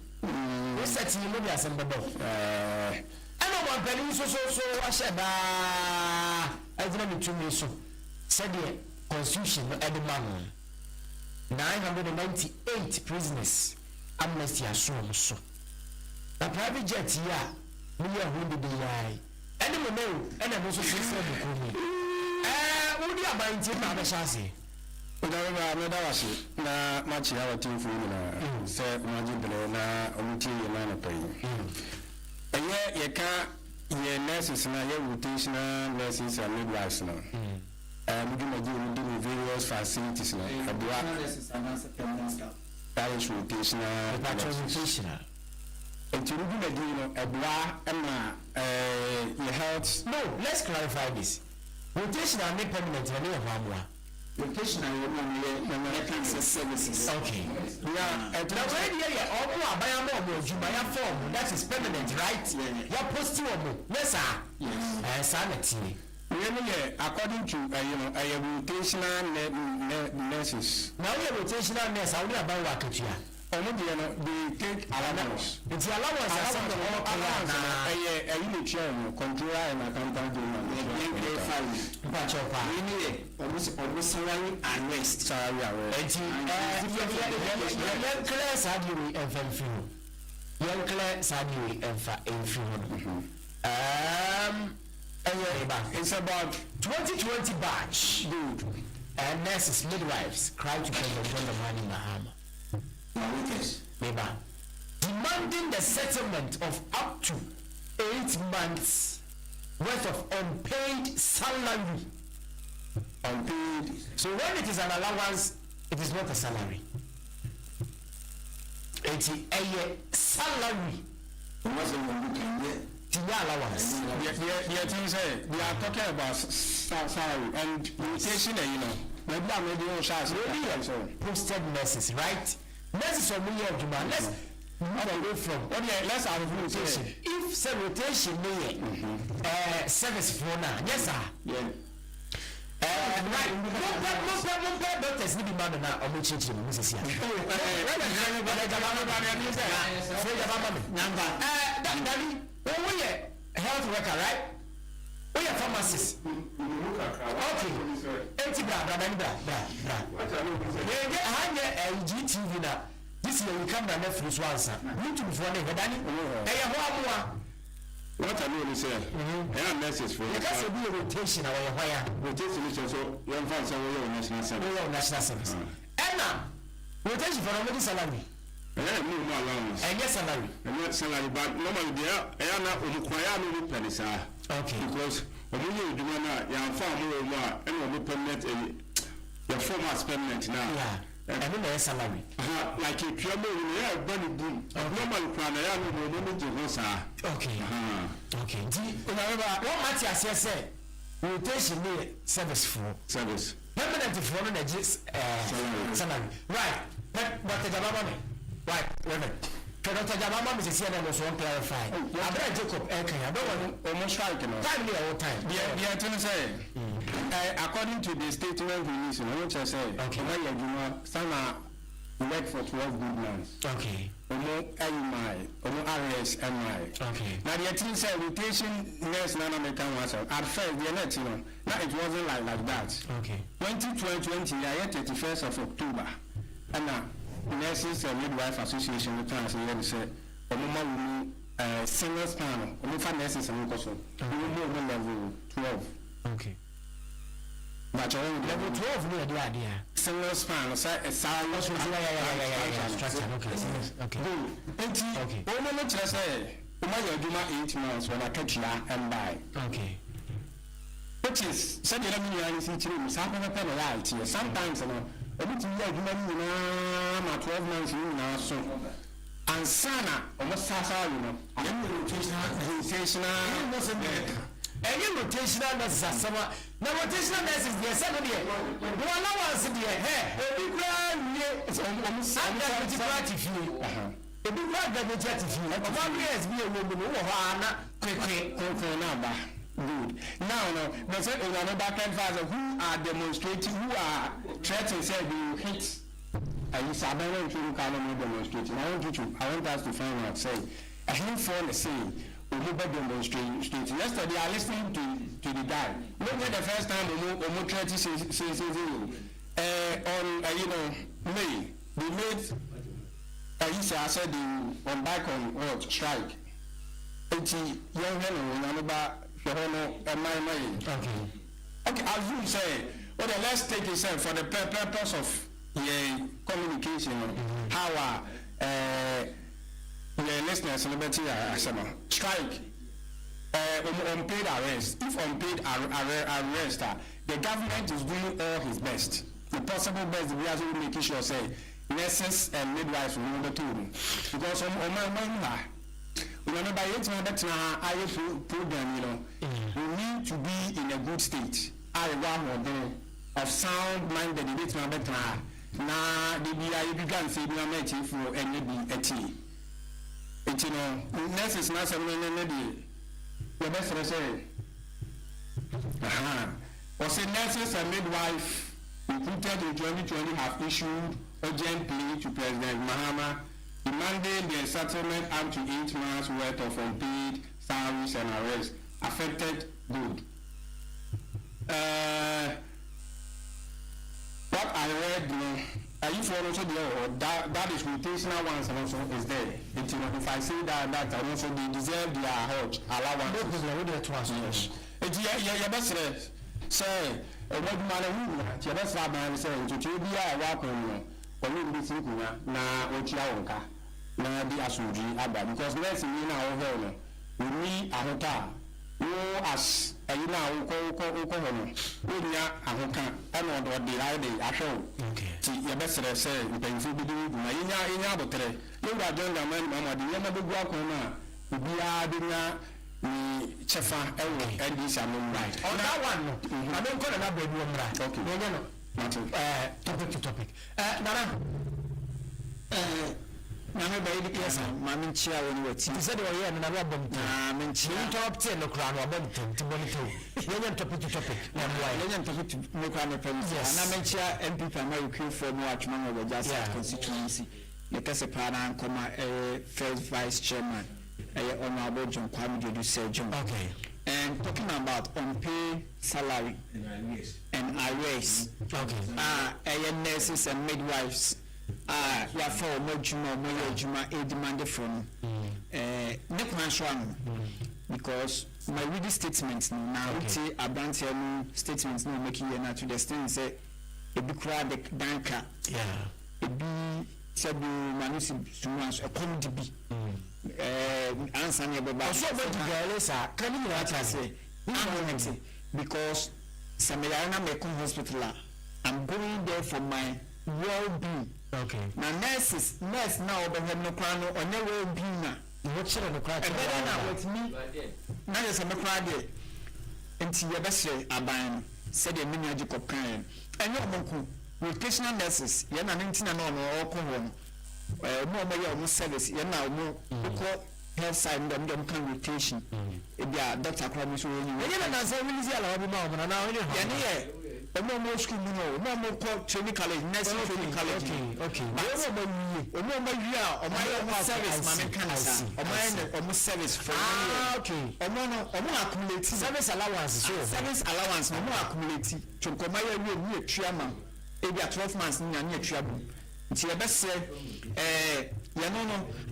wo seti mu bi asem bebo ana mo peli so ahye da azina mitumi so said the constitution at the man 998 prisoners amnesty assume so the private jet here we are who did the any moment and I'm also saying the COVID what do you about in my chassis Udawa was na machi our team for you say imagine na omuti ye na pay ye ka ye nurses na ye rotational nurses and midwives na we do various facilities na abua that is rotational and to do the abua and your health. No, let's clarify this. Rotational and permanent and never rotational services. Okay. Yeah. Now when you are form that is permanent, right? You are posting on yes, sir. Yes. Sanity. According to rotational nurses. Now we are rotational nurse. How do you about work at you? They take allowance. It's allowance. A unit chair, controller and accountant. Almost salary arrest. Salary arrest. Young class had you in film. Young class had you in film. It's about 2020 batch. Dude. And nurses, midwives cry to President John Dramani Mahama. Demanding the settlement of up to 8 months worth of unpaid salary. Unpaid. So when it is an allowance, it is not a salary. It's a salary. Allowance. We are talking about salary and rotation, posted nurses, right? Nurses are million of demand. Let's move away from let's have rotation. If say rotation service for now, yes sir. Yeah. Right. No doctors need demand now. I'm not changing the music here. Health worker, right? We are pharmacists. Okay. IGTV now. This year we come to Netflix once. YouTube for me, Danny. What I know is I am nurses for you. That's a real rotation. Rotation is also young fans are national service. And now, rotation for a salary. No allowance. And yes, salary. And yes, salary, but normally they are not required no pennies. Okay. Because when you do not, you are far more and will permanent your former permanent now. Yeah. And then salary. Like if you are more, bunny boom. Normally, okay. Okay. What Matthias said, rotation service for service. Permanent for salary. Right. But the government. Right, Reverend. Dr. Jamama is here and also clarify. Abraham Jacob, I don't want almost right. Time all time. Yeah, to say. According to the statement released, which I say, okay, Sana work for 12 good months. Okay. RS, MI. Okay. Now the team said rotation nurse non-American was at first they let you know. Now it wasn't like that. Okay. 2020, I 31st of October. And now Nurses and Midwife Association with us here say omo single span omo fa nurses and so omo level 12. Okay. But level 12 no dey ade a single span so yeah structure okay okay omo no kire say omo ya adwuma 8 months when Katakyie and buy okay which is said you know you see chiri some people na right here sometimes you know obi ti ya adwuma ni na 12 months ni na so ansana omo sasa you know rotational nurses asama na rotational nurses dey say no dey do allowance dey obi kura nie omo deputy practice fie obi kura deputy practice fie omo years bi ewo mo wo ho ana kwekwe na ba good now no but say another candidates who are demonstrating who are threatening say they will hit you sabi when you can demonstrating I want us to find out say I think for the say Omo demonstrating. Yesterday I listened to the guy. Look at the first time Omo tried to say on you know May they made I said they on back on strike. 80 young men about okay, as you say, okay, let's take it for the purpose of communication. How listeners liberty strike unpaid arrest. If unpaid arrest, the government is doing all his best. The possible best we are making sure say nurses and midwives will be too. Because remember it's not that program, you know, we need to be in a good state. I want more of sound mind that it's not better. Now the BI can say we are making for any BT. It's you know, nurses not something the best say. Or say nurses and midwife recruited in 2020 have issued urgent plea to President Mahama demanding the settlement up to 8 months worth of unpaid salaries and arrests affected good. What I read, you follow also that is rotational ones and also is there. If I say that also they deserve their allowance. Yes. It's best say what man who best man say to be a welcome or be sikuna na ochiawonka na di asuji aba because let's say na over we need ahota no as ayi na uko hono onya ahoka ana odo de ide ahwe ti ye besere say mpanfo bi du na inya abotere you ga jonga man mama di ye ma begu akona bia de na ni chefa ewo ndc amon right on that one no I don't call na bedu omra okay no topic nana na be yi yes ma me nchia woni wati said we here na abom na me nchia interrupt no kra no abom to bonito yenye topic na why yenye topic no kra no pem na me nchia MP America for mo atuma no just constituency le kase pa na nkoma first vice chairman honorable John Kwame Jodu. Okay. And talking about unpaid salary and arrears. Okay. Nurses and midwives. Yeah, for more juma, demanded from because my reading statements now, a branch statements now making you to the stand say a big crowd danker. Yeah. A be said manusi a comedy be. Answer me about so can you say because Samirana Mekun Hospital I'm going there for my well-being. Okay. Now nurse now but have no plan or no well-being now. What's the crowd? And then now with me now there's a crowd until your best aban said a miniature of kind and no moku rotational nurses you're not no more service you know health side them can rotation yeah doctor promise you na say we see ala bi ma na only more school no more training college nursing training college okay service mama cancer service for okay accumulate service allowance no more accumulate to come here we tuama e be 12 months na tuabu nti e be say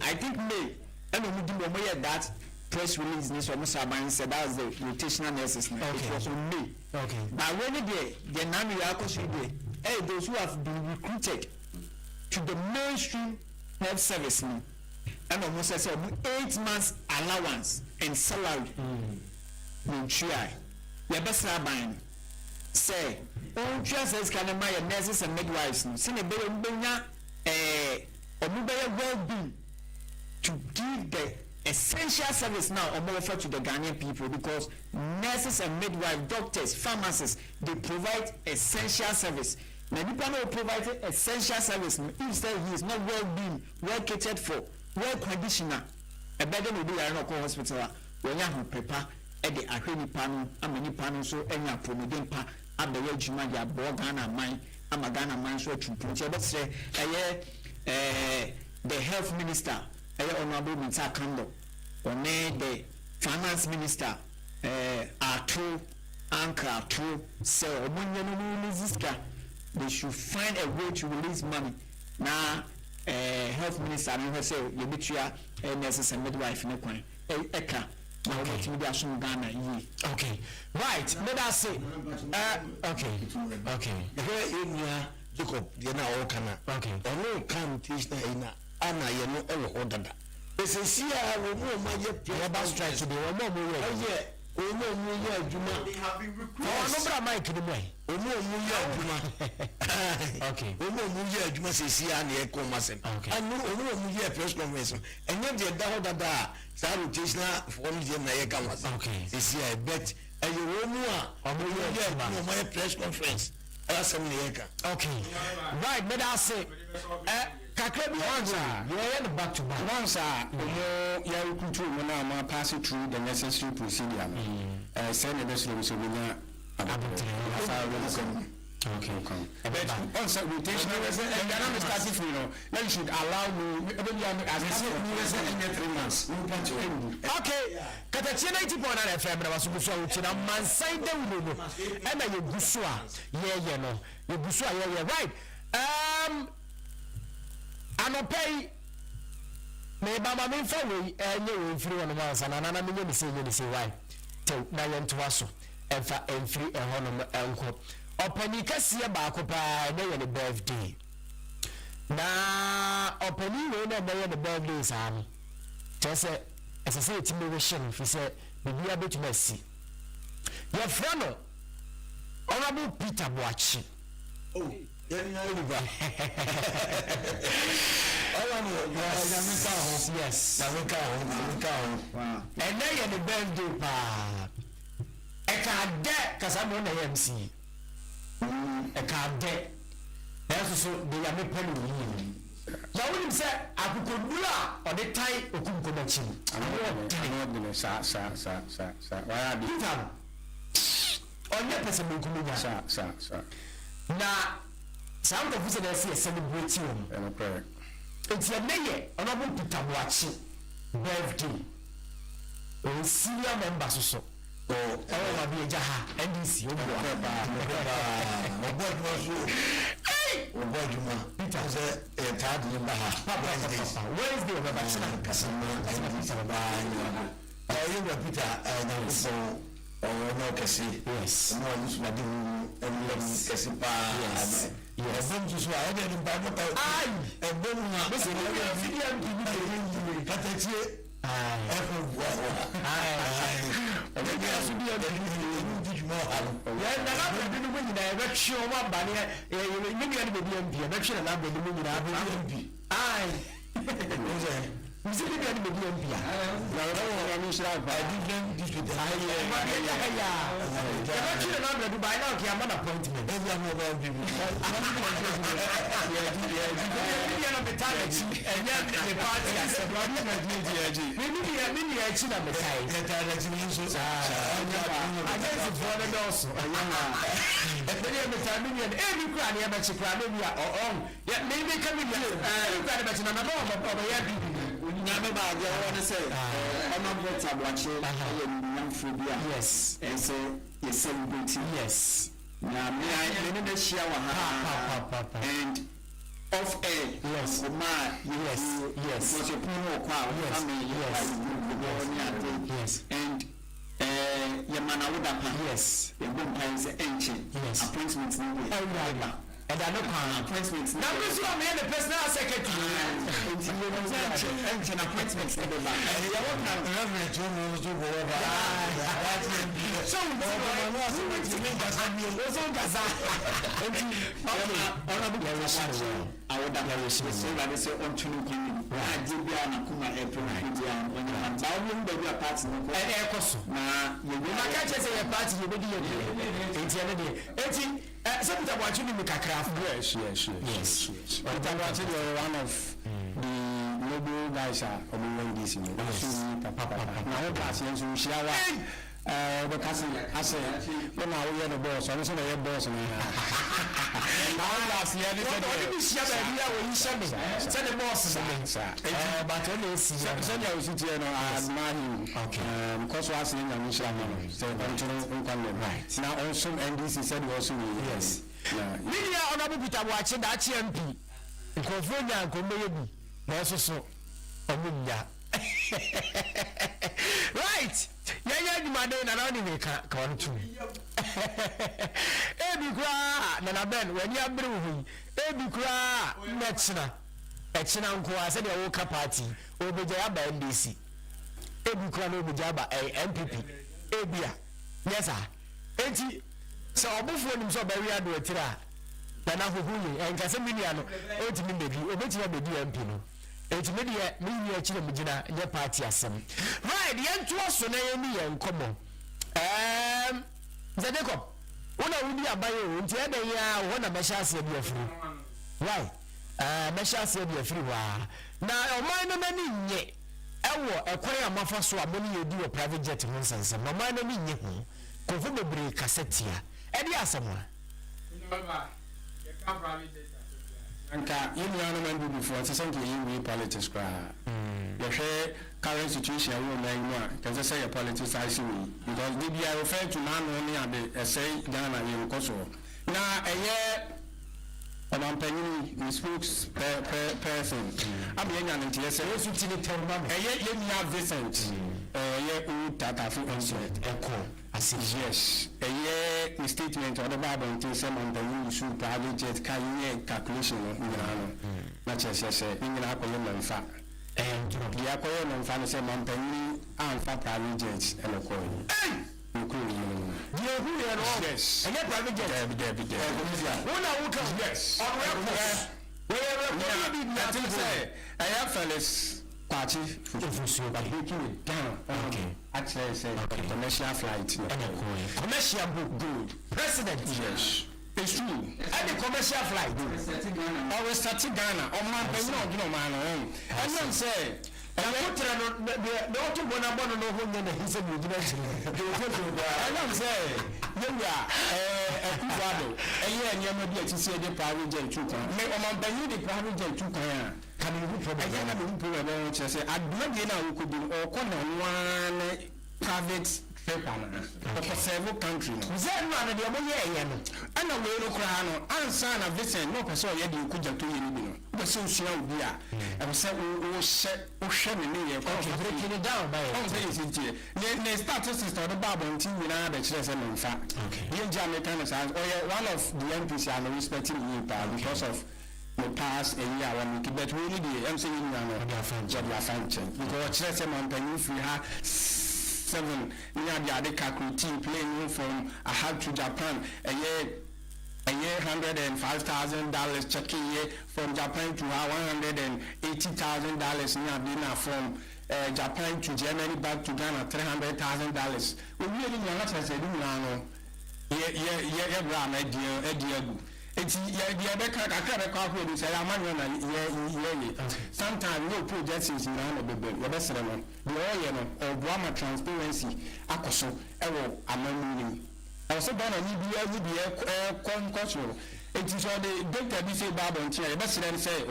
I think May and we did that press release this almost said that was the rotational nurses. It was on May. Okay. But when the Nami those who have been recruited to the mainstream health service and almost said 8 months allowance and salary. Try. The best rabbi say, oh, just as can my nurses and midwives, send a well-being to give the essential service now or more offer to the Ghanaian people, because nurses and midwives, doctors, pharmacists, they provide essential service. Now, people who provide essential service, if he is not well-being, well catered for, well conditioner, a better will be a local hospital when you have prepare at the Akrini panel, Amani panel, so any promoting pa, Abel Juma, the Borgana mine, Amagana mine, so to put say, the health minister. Honorable Mr. Kando, on the finance minister, Arthur, Anchor Arthur, so they should find a way to release money. Now, health minister, I say, you betray nurses and midwife in the coin. Eka, now what you do some Ghana. Okay, right, let us say, okay. Jacob, you know, all can. Okay, or no can teach the Anna, you know, all order. This is here, we know my yet, strike to the one more. We know you, Juma. They have been recruited. Oh, no, Mike, in the way. We know you, Juma. Okay, we know you, Juma, says here, and the echo massive. Okay, I know you, press convention, and yet the Dawuro, salutation for the Nayaka. Okay, this year, I bet, and you will know my press conference. Okay, right, but I say, Katakyie, you're back to back. Once you are pass it through the necessary procedure. Send the best of okay. But once rotation, then you should allow me as 3 months. Okay, Katakyie 90.9 FM, I was supposed to Amansan Dawuro, and I Gusua, yeah, right. Anopay me baba me fa we enye free one month and anana me say why tell na yen to aso enfa enfri ehonom enko opani kase ba ko pa na ye birthday na opani we na ye birthday sa no just say it me wish him fi say bibia betuma si your friend honorable Peter Boachi. Oh, yes. And then you the birthday pa. I can't dare because I'm on the MC. I can't dare. That's so they are me penny. Now when you say I could go or the tie or could go back. I'm not sir. Why are you? On your person, sir. Now, some of us are celebrating. It's a mayor, honorable Peter Boachi birthday. Oh, senior members also. Oh, my dear Jaha, NDC. Peter was a third member. Wednesday, Peter, no kasi yes no musmadi kasi pa yes just why I didn't buy what I bom na bese na video TV Katakyie yes, and so you celebrate yes. Now, me, I share and off air. Yes. Yes. Yes. Was a promo crowd. Yes. And Yamanawudapa. Yes. The boom times engine. Yes. Appointments. And I know appointments. Now, this is what the personal secretary. Engine appointments. Yes. But I'm watching one of the noble guys are on this. Now, patients who share because I say, when I wear the boss, I was on the boss. Now, last year, send the boss, but only send your city and I admire him. Okay, because I was in the mission, so right now also, and this is said also, yes. Media honorable Peter watching that MP. Nkofonya nkomeyebi na ososo omunya. Right. Yaya dimade na na ni ka wantu. Ebi kura na na ben wani abere wo. Ebi kura nechina. Echina nko ase de wo ka party. Obeja ya ba NDC. Ebi kura no obeja ba MPP. Ebia. Yes sir. Enti so obufu nim so ba wi ado atira na hohuye enka se minia no otimi bebi obetimi bebi MP no etimi de minia akire mugina nye party asem right yentu oso na yemi yenkomo Zadeko una wudi abaye o nti ede ya wo na mesha ase bi afiri why mesha ase bi afiri wa na oman no mani nye ewo ekwan amafa so aboni yedi wo private jet ho nsensem oman no ni nye ho kofu bebre kasetia edi asemwa Anka yimya no man before say say you politics cry. You share current situation we man no can say politics I see because they be refer to man only and say Ghana you koso. Na Omanpanyin spokesperson. I'm young and yes, I was to tell Mamma. Yemia Vincent. Tata Echo. I say yes. A year statement on the Bible until someone the issue private jet calculation not as I say, in the Aquarium fact. And the Aquarium and Fanny said Montaigne and fat private jets and a coin. Yes. And yet private jet. Yes. I have fellas party but breaking it down. Okay. Actually, I said commercial flight. Commercial book good. President. Yes. It's true. And the commercial flight. Always starting Ghana. Oh man, no man. And then say. And I put the auto bonabono no home he said you didn't. I don't say, Kuwado, a year and you're not to say the private jet too. May Oman the private jet too. Can you put a Ghana to say, I don't know who could be or one private for several countries. Then rather the I know we look around and son of this and no person yet you could do anything. But so she will be I was said, breaking it down by all things in here. They started to start the Bible until we know the children in fact. You Jamaican says, one of the MPs are respecting you because of the past a year when we but really the MC in their function. Because children on if we have 7 near the other Katakyie playing from I had to Japan a year $105,000 checking from Japan to $180,000 near dinner from Japan to Germany back to Ghana $300,000. We really not as a do it's sometimes no projects in the bill. The best of Obama transparency. Akoso, among I was done a concourse. It is all the doctor be say Bible and the best say,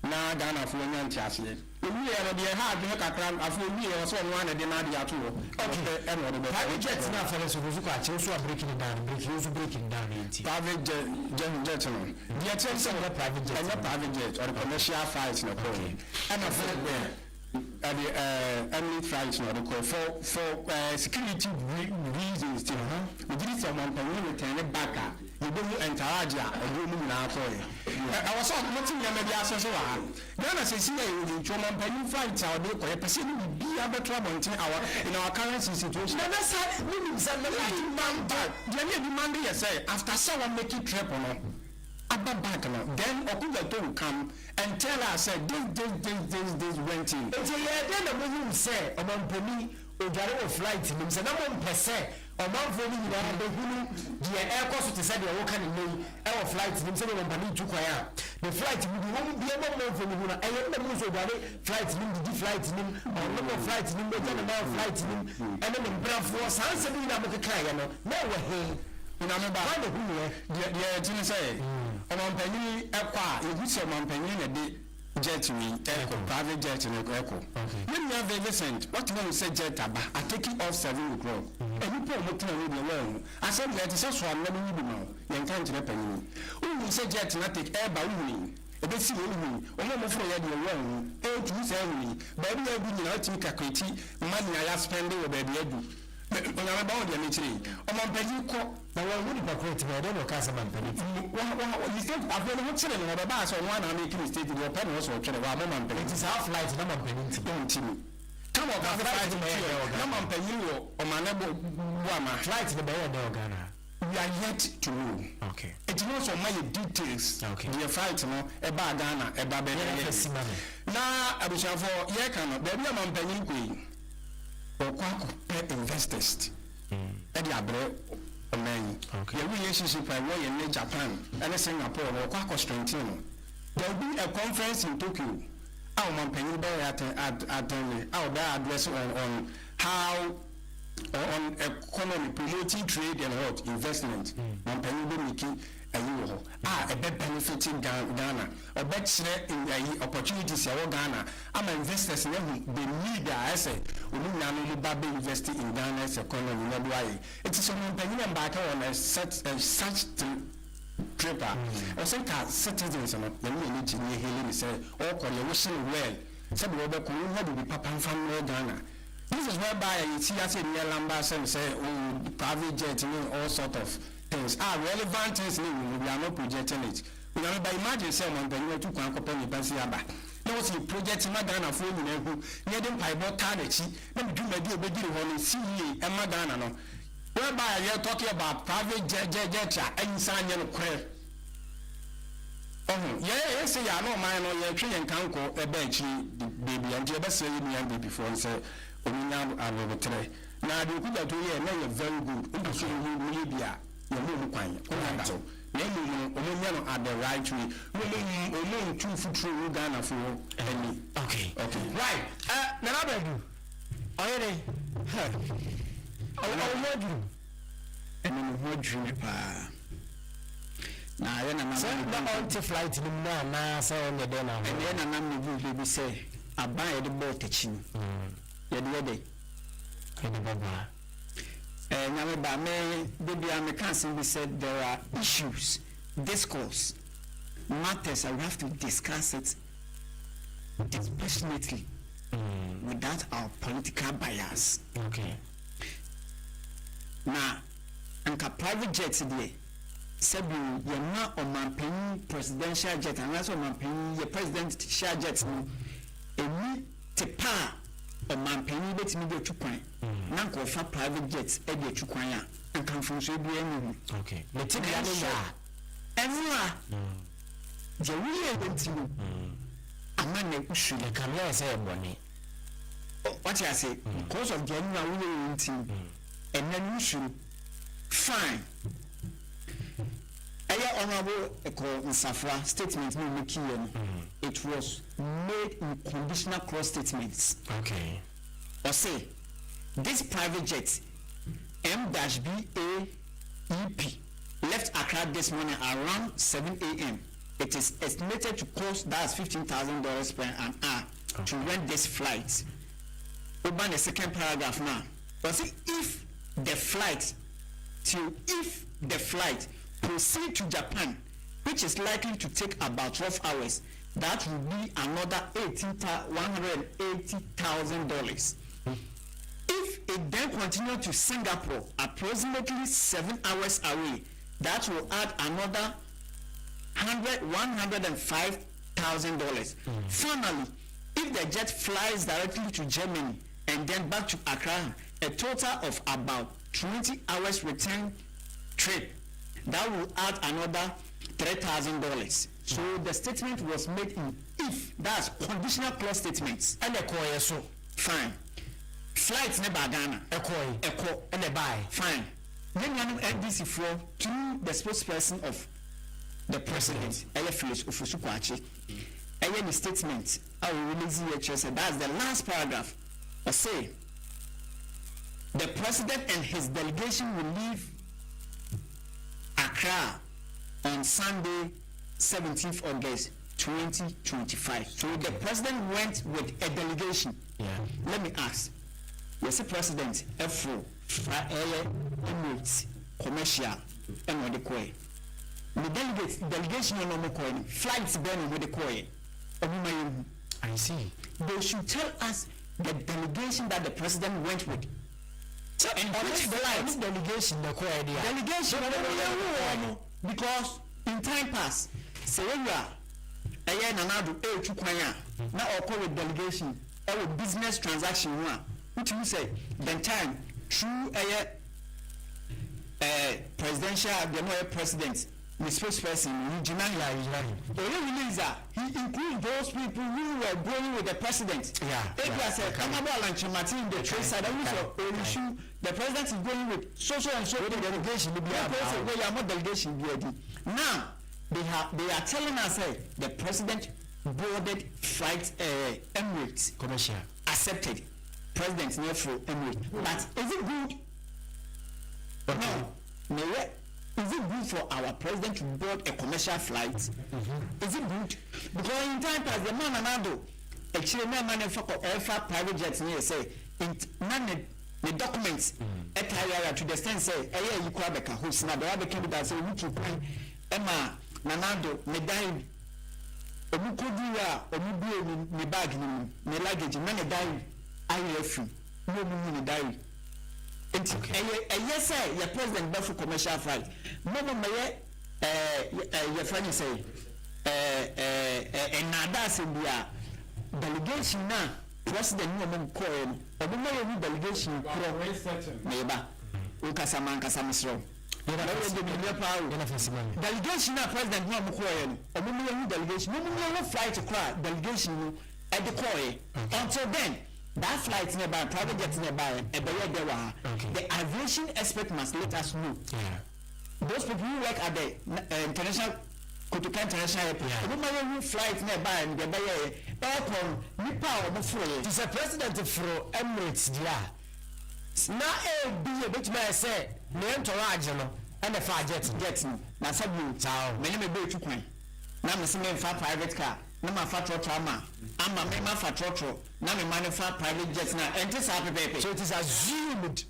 na Ghana for one antiasie. We are the hard to kakra afu we are so one and then adia to. Okay, and what private jets now for us who are also breaking it down, breaking down private jet no. The attention of private jet or the commercial flights no problem. And I feel there Emily flights no for security reasons we did someone can return it back. You don't enter Aja or you now for it. I was not in the access. Ghana says, you German penny flights out there, percent will be a better in our current situation. That's how we demand say after someone make it trip on then Okuda will come and tell us this went in. Then the woman say among penny or flight in himself, no per se. Among the air cost to say the walk and air flights himself on Bani to Kwaya. The flight will be a moment from the I am the most of flights, the flights, or number of flights, the amount of flights, and then in Bravo, Sansa, Namaka, no way. The Jimmy say, among penny, a good among penny a day. Jet me, private jet in a echo. When you have a recent, what you say jet about, I take it off 7 o'clock. And you put what you will alone. I said that is also a never you know, you can't happen. Who say jet not take air by winning? A bit silly, or no more for your wrong. Oh, to say me, baby, I will not take a critique, money I have spent over baby. When I'm about the military, among Penny, now I wouldn't operate I don't know Casaman Penny. You think I've been watching another bus on one, I'm making a state in your pen also, it is half light, number penny. Come on, I'm Penny or my neighbor, flight to the Bay of Ghana. We are yet to know. Okay. It is also my details. Okay. We are fighting about Ghana, about Benin. Now, I wish for Yakano, baby, I'm Penny Queen. Investors. And the abre men. Okay. The relationship I work in Japan and Singapore or Quaco Strengthino. There will be a conference in Tokyo. Our company at our address on how on economy promoting trade and what investment. Company making a bit benefiting Ghana, a bet in the opportunities of Ghana. I'm investors, they need the asset. We need to invest in Ghana's economy. It is someone paying them back on such trip. I think citizens are the need to hear say, oh, call you wishing well. Said Robert Kuhn will be Papa from Ghana. This is whereby you see us in Lambas and say, oh, private jet, all sort of things are relevant things. We are not projecting it. We are by imagine someone that you want to come up on the Pensiaba. No, see, project Madonna for you know, near them by what Carnegie, let me do my deal, but you want to see and Madonna. Whereby you're talking about private jet and sign your prayer. Oh, yes, I know mine or your tree and can't call a bench, baby, and you ever say me before and say, oh, now I'm over today. Now, you could have to hear, now very good. You will be so maybe at the right way. We two foot through Ghana for any. Okay. Right. Nanabedu. Oyere. What dream pa. Na ya na na on flight nim na say on the day na. And then na me baby say aban the boat teaching. Ya de baba. Baby, I said there are issues, discourse, matters, and we have to discuss it dispassionately without our political bias. Okay. Now, and private jets there, said you're not on my penny presidential jet, and that's on my penny your presidential jets. A tepa on my penny, let me go to point. Nanko for private jets, Eddie Chukwanya, and come from Subian. Okay. The Tibiana, everywhere. The real went to a man should come here say money. What I say, because of January went to, and then you should fine. A honorable Safra statement no making it was made in conditional cross statements. Okay. Or say this private jet M-BAEP left Accra this morning around 7 a.m. it is estimated to cost that's $15,000 per an hour to rent this flight. Open the second paragraph now. But see, if the flight proceed to Japan, which is likely to take about 12 hours, that will be another $180,000. If it then continue to Singapore, approximately 7 hours away, that will add another $105,000. Finally, if the jet flies directly to Germany and then back to Accra, a total of about 20 hours return trip, that will add another $3,000. So the statement was made in if, that's conditional clause statements. And a coy so fine. Flights never Ghana. Echo and a buy. Fine. Then you know NDC for to the spokesperson of the president, Phyllis Ufusukwachi. The statement I will release here said that's the last paragraph. I say the president and his delegation will leave Accra on Sunday, 17th August 2025. So the president went with a delegation. Yeah. Let me ask. Yes, the president F4 Emirates commercial and what the coin. The delegation on the coin, flights burning with the coin. I see. They should tell us the delegation that the president went with. So, and which flight delegation the coin delegation because in time past, say you are a year and another now or call with delegation or business transaction one. Which you say, then time through a presidential, the president, the spokesperson, he includes those people who were going with the president. If I said, come about lunch, Martin, the trade side, the president is going with social and social delegation. Delegation. Now, they are telling us, the president boarded flight Emirates commercial accepted. President Nefro Emirates. But is it good? No. Is it good for our president to board a commercial flight? Is it good? Because in time past, the man Anado, actually, no man for private jets near say, in none the documents to the extent say, you call the Kahus, now the other candidate say, which you pay Emma Nanado, Medai, Omukudia, Omubu, me bag, me luggage, many die. IFM, no money die. Yes, sir, your president bought for commercial flight. Mama, your friend say, and that's in the delegation now. President woman coin, or the mayor delegation pro neighbor, Ukasaman Kasamisro. Delegation now, President Mom coin, or the mayor delegation, no flight to cry, delegation at the coin. Until then. That flight nearby, private jet nearby, the aviation expert must let us know. Those people who work at the international Katakyie International Airport, who flight nearby and the airport, Nipa or Bufo. It's a president for Emirates, now a be a bit may say, name to Rajano and the fire jet getting. Now, some you tell many may be to coin. Now, Miss Name for private car. Nama fatro trauma. Ama mema fatro. Nami manufa private jets na. And this happy baby. So it is assumed.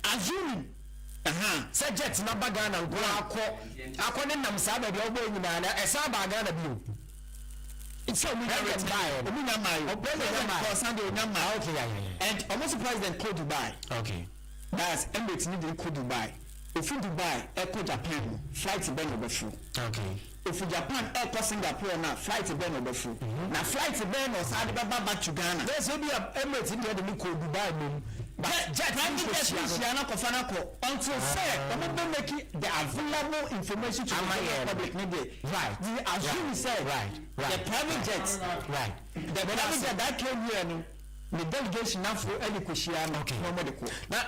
Assuming. Say jets na bagana go akọ. Akọ ne nam sa ba bi obo nyina na esa bagana bi. It's a million buy. Okay, and almost president called Dubai. Okay. That's Emirates need to call Dubai. If you Dubai, Echo Japan, flights Ben Obefu. Okay. If Japan, Echo Singapore, now flights Ben Obefu. Now flights Ben or Saudi back to Ghana. There's maybe Emirates in the call Dubai. Until say, the available information to the public media. Right. As you say, the private jets. Right. The private jet that came here. The delegation now for any question. Okay. No medical. Now,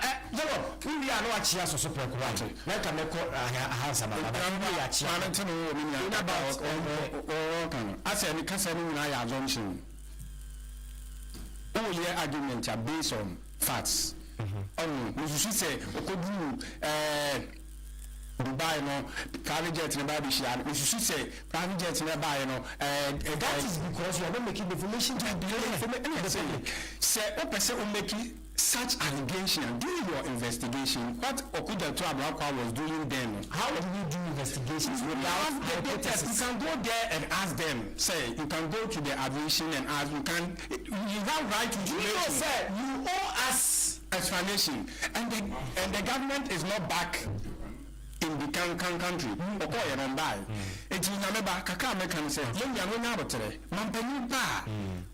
we are not here so super right. Like I make house about. We are trying to know about I said, the Cassandra I assumption. All your arguments are based on facts. You should say, Dubai no private jet in Baby Shian, we should say private jet in Dubai no that is because you are not making information to the say person making such allegation during your investigation. What Okuda Tuabakwa was doing then? How do you do investigations without hypothesis? You can go there and ask them. Say you can go to the aviation and ask. You have right to you owe us explanation, and the government is not back in the country. Okoye no buy. Eti na meba kaka American say yenya no nya botere. Mampani ba.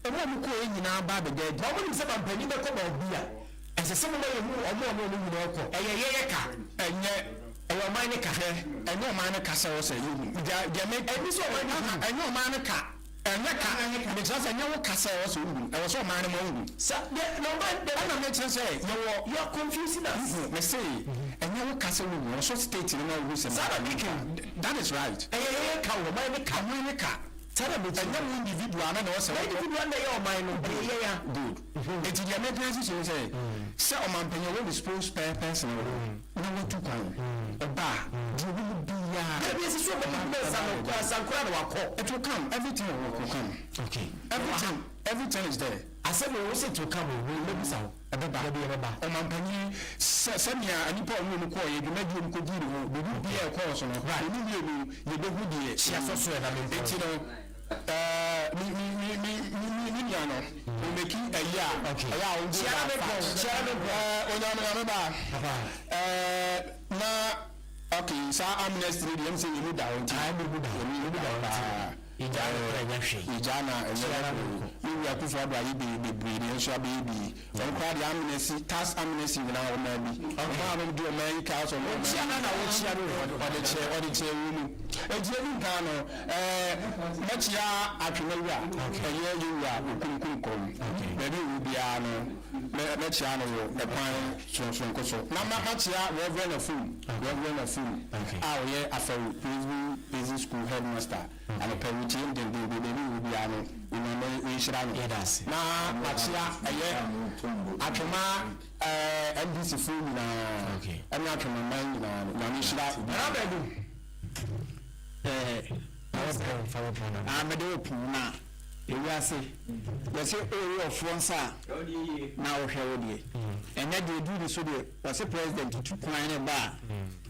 Omo mu ko nyina ba be de. Ba mo se mampani be ko ba obi a. Ese se mo na yemu omo no nyina ko. Eye ka. Enye man ne ka he. Enye man ne ka se o se yu. Ja me ebi so man ne ka. Eneka because enye wo ka se o so wu. E wo so man ne mo wu. Sa no man de na me say you are confusing us. Me say enye wo ka se wu. So state no wu se. That is right. Eye ka wo man ne ka. Tell me enye wo individual na o se. Individual na your mind no be ya good. It is the American say o man penye we dispose per person no want to come. Oba do we be ya. Maybe it's so it will come. Everything will come. Okay. Everything is there. I said we will say to come. We will maybe so. O man penye send ya anipa o mu ko ye de madu mu ko di no. We will be a course no. Right. We will ye be hu die. She so so na me. Enti no me no make a year. Okay. Okay, so I'm next to the MC. You down. I will down. Ijana you are for the breeding shall be from quite the amnesty, task amnesty now maybe. I will do America or the chair or the chair room. A Jerry Gano, much ya actually, you are maybe will be Mechano, the pine from Koso. Now, much ya, Reverend a fool. Oh, yeah, after prison school headmaster. And a permitting then they will be we should have it. Now, Machia, a year, Atoma, NBC food, okay, I'm not from my mind, I'm a do Puna. You say, let's say, oh, Franca, now, Herody. And then they do this, so there was a president to point a bar.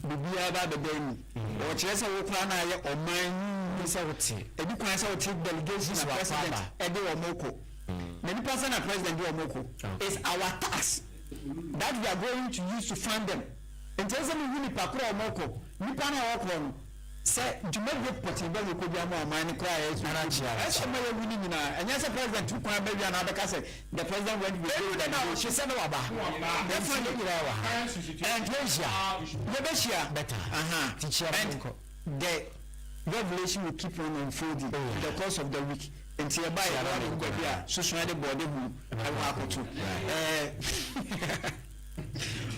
Be about the day, or Chesa will plan or mine. Ebi kwan say take delegation of president Edo Omoko. Many person are president Edo Omoko. It's our tax that we are going to use to fund them. In terms of the Pakro Omoko, Nipa na Okron say to make the potential we could be more money cry as somebody winning na and yes president to kwan baby and Abeka say the president went with the she said no aba. Definitely and Asia better. Teacher and the revelation will keep on unfolding in the course of the week until by a social body who I want to.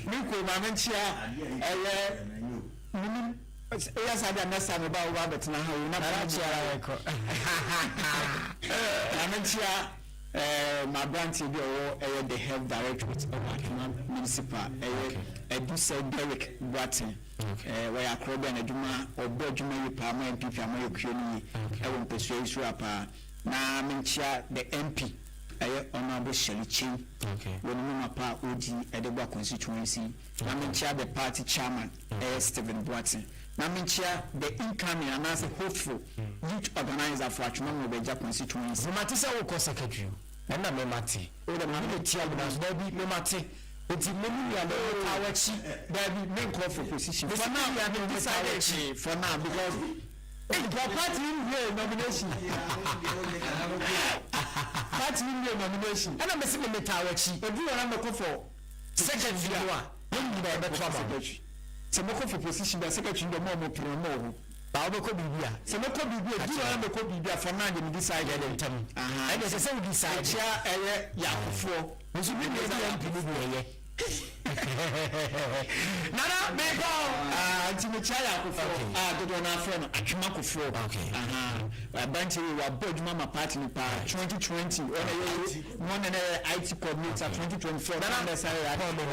Miko Mamentia, yes, I understand about Robert now. Mamentia, my branch will the health director of municipal. I do say Derek Watson. Where I crowd and a Juma or Bodjuma, Palmer and Pipa, my Cuny, I won't persuade you up. Now, Mincha, the MP, Honorable Shelley Chin, when Mumapa OG at the Work constituency, Namincha, the party chairman, Stephen Watson. Namincha, the incoming and as a hopeful youth organizer for Achimamo Beja constituency. Matisa will call secretary, and I'm a Mati, or the Mamma was Bobby Mati. It's in many our chief that we make call for position. For now, we have decided for now because party in nomination. Party in nomination. And I'm a single tower chief. But you are not for second year. When you are the trouble. Some for position, the secretary, the more promo. Baobako Bibia. Some of Bibia, you are the Cobibia for now, you decided in time. And there's a same decide. Yeah, for. We should be able to Nana, make all Timichaya to do an affair, a Chumako floor. Okay. Banty will budge Mama Party 2020 or one and IT coordinator 2024. That's how I call me.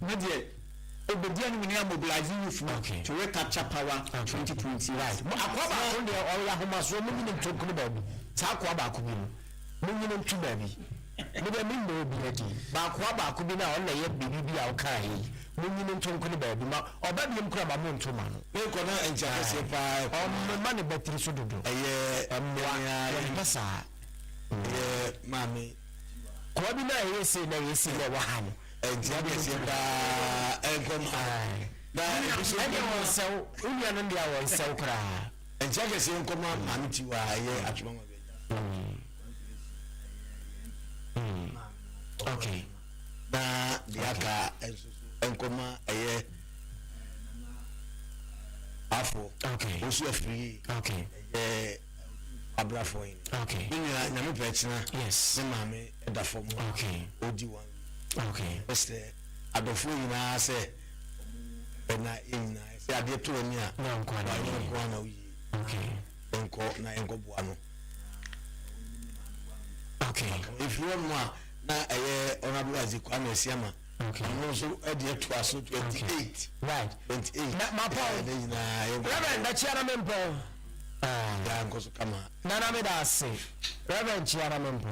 Not yet. Obedia no we are mobilizing youth to recapture power 2020. Right. Akwaba on the or Yahumaso moving to Kubabi. Takwaba Kubin. Moving to baby. Maybe I mean no be ready. Bakwaba Kubina on the yet baby our kai. Moving to Kubabi. Or baby and crab among two man. You cannot enjoy on money better so do. Pasa. Mammy. Kwabina is saying that you see the one. Exactly. Anyone so we are on the hour so cry. And Jaggers in command, Manti, at one okay. Now, the Aka and Coma a year. Afro, okay. Also free, okay. Abra for him, okay. Yes, the mammy at the form, okay. OD1. Okay. Mr. Adolfo na say na in say ade to ni a na nko na wi. Okay. Enko na enko buano. Okay. If you want na honorable Azikwa na Siama. Okay. No so ade to aso 28. Right. 28. Na ma Paul. Reverend na chiara mempo. Ya nko so kama. Na na me da say. Reverend chiara mempo.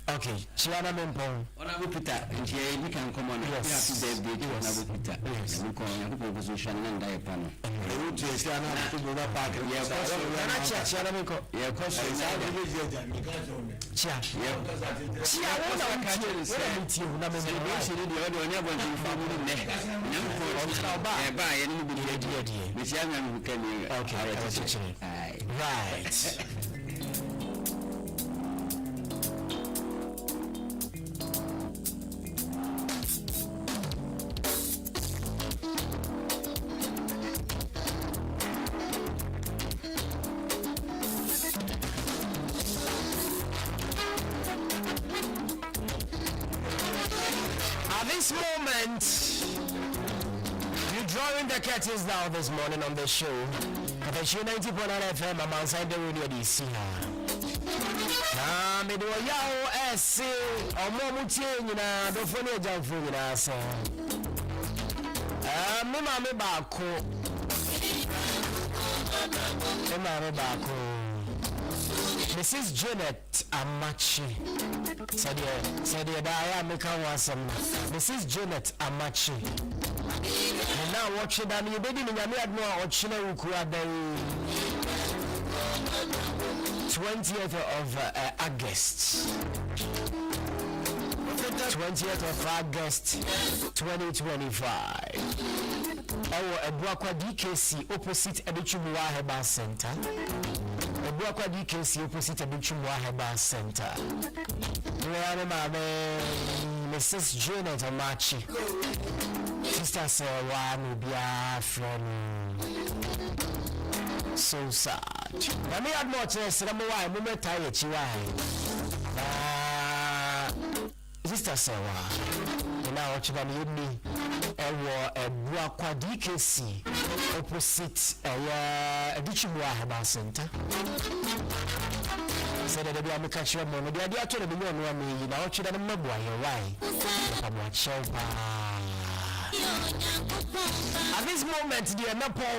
Okay, Chiana Mempon. Honorable Peter, and you can come on. Yes, Honorable Peter. Yes, we call you position and diapan. You to Chiana to go back. Yeah, Chiana Menko. Yeah, question. Chia. Chia, what I can tell you, right. This moment, you're drawing the curtains down this morning on the show. Katakyie 90.9 FM, Amansan the radio DC. Me do yawo ese omo mutie nyina do fo ne jamfo nyina ase. Me ma me baako. Me ma me baako. Mrs. Janet Amachi. Said I make one. Mrs. Janet Amachi. And now watching that you baby in Yamia or China Ukuada 20th of August. 20th of August 2025. Our Ebuakwa DKC opposite Edichumuwa Heba Center. Ebuakwa DKC opposite Edichumuwa Heba Center. Where Mrs. Janet Amachi. Sister Sarah will be a friend. So sad. I may have more to say, I'm why I'm not tired. Sister Sarah, and now what you need me? A Buakwa DKC opposite a Dichimwa Heba Center. Said that they are catch your money. They are told me you know what you don't know why. I'm not sure. At this moment, the Napo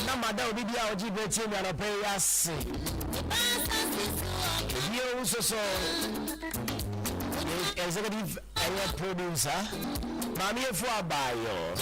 Namada will be our GBT and a pay us. You also executive producer, Mammy for a bio.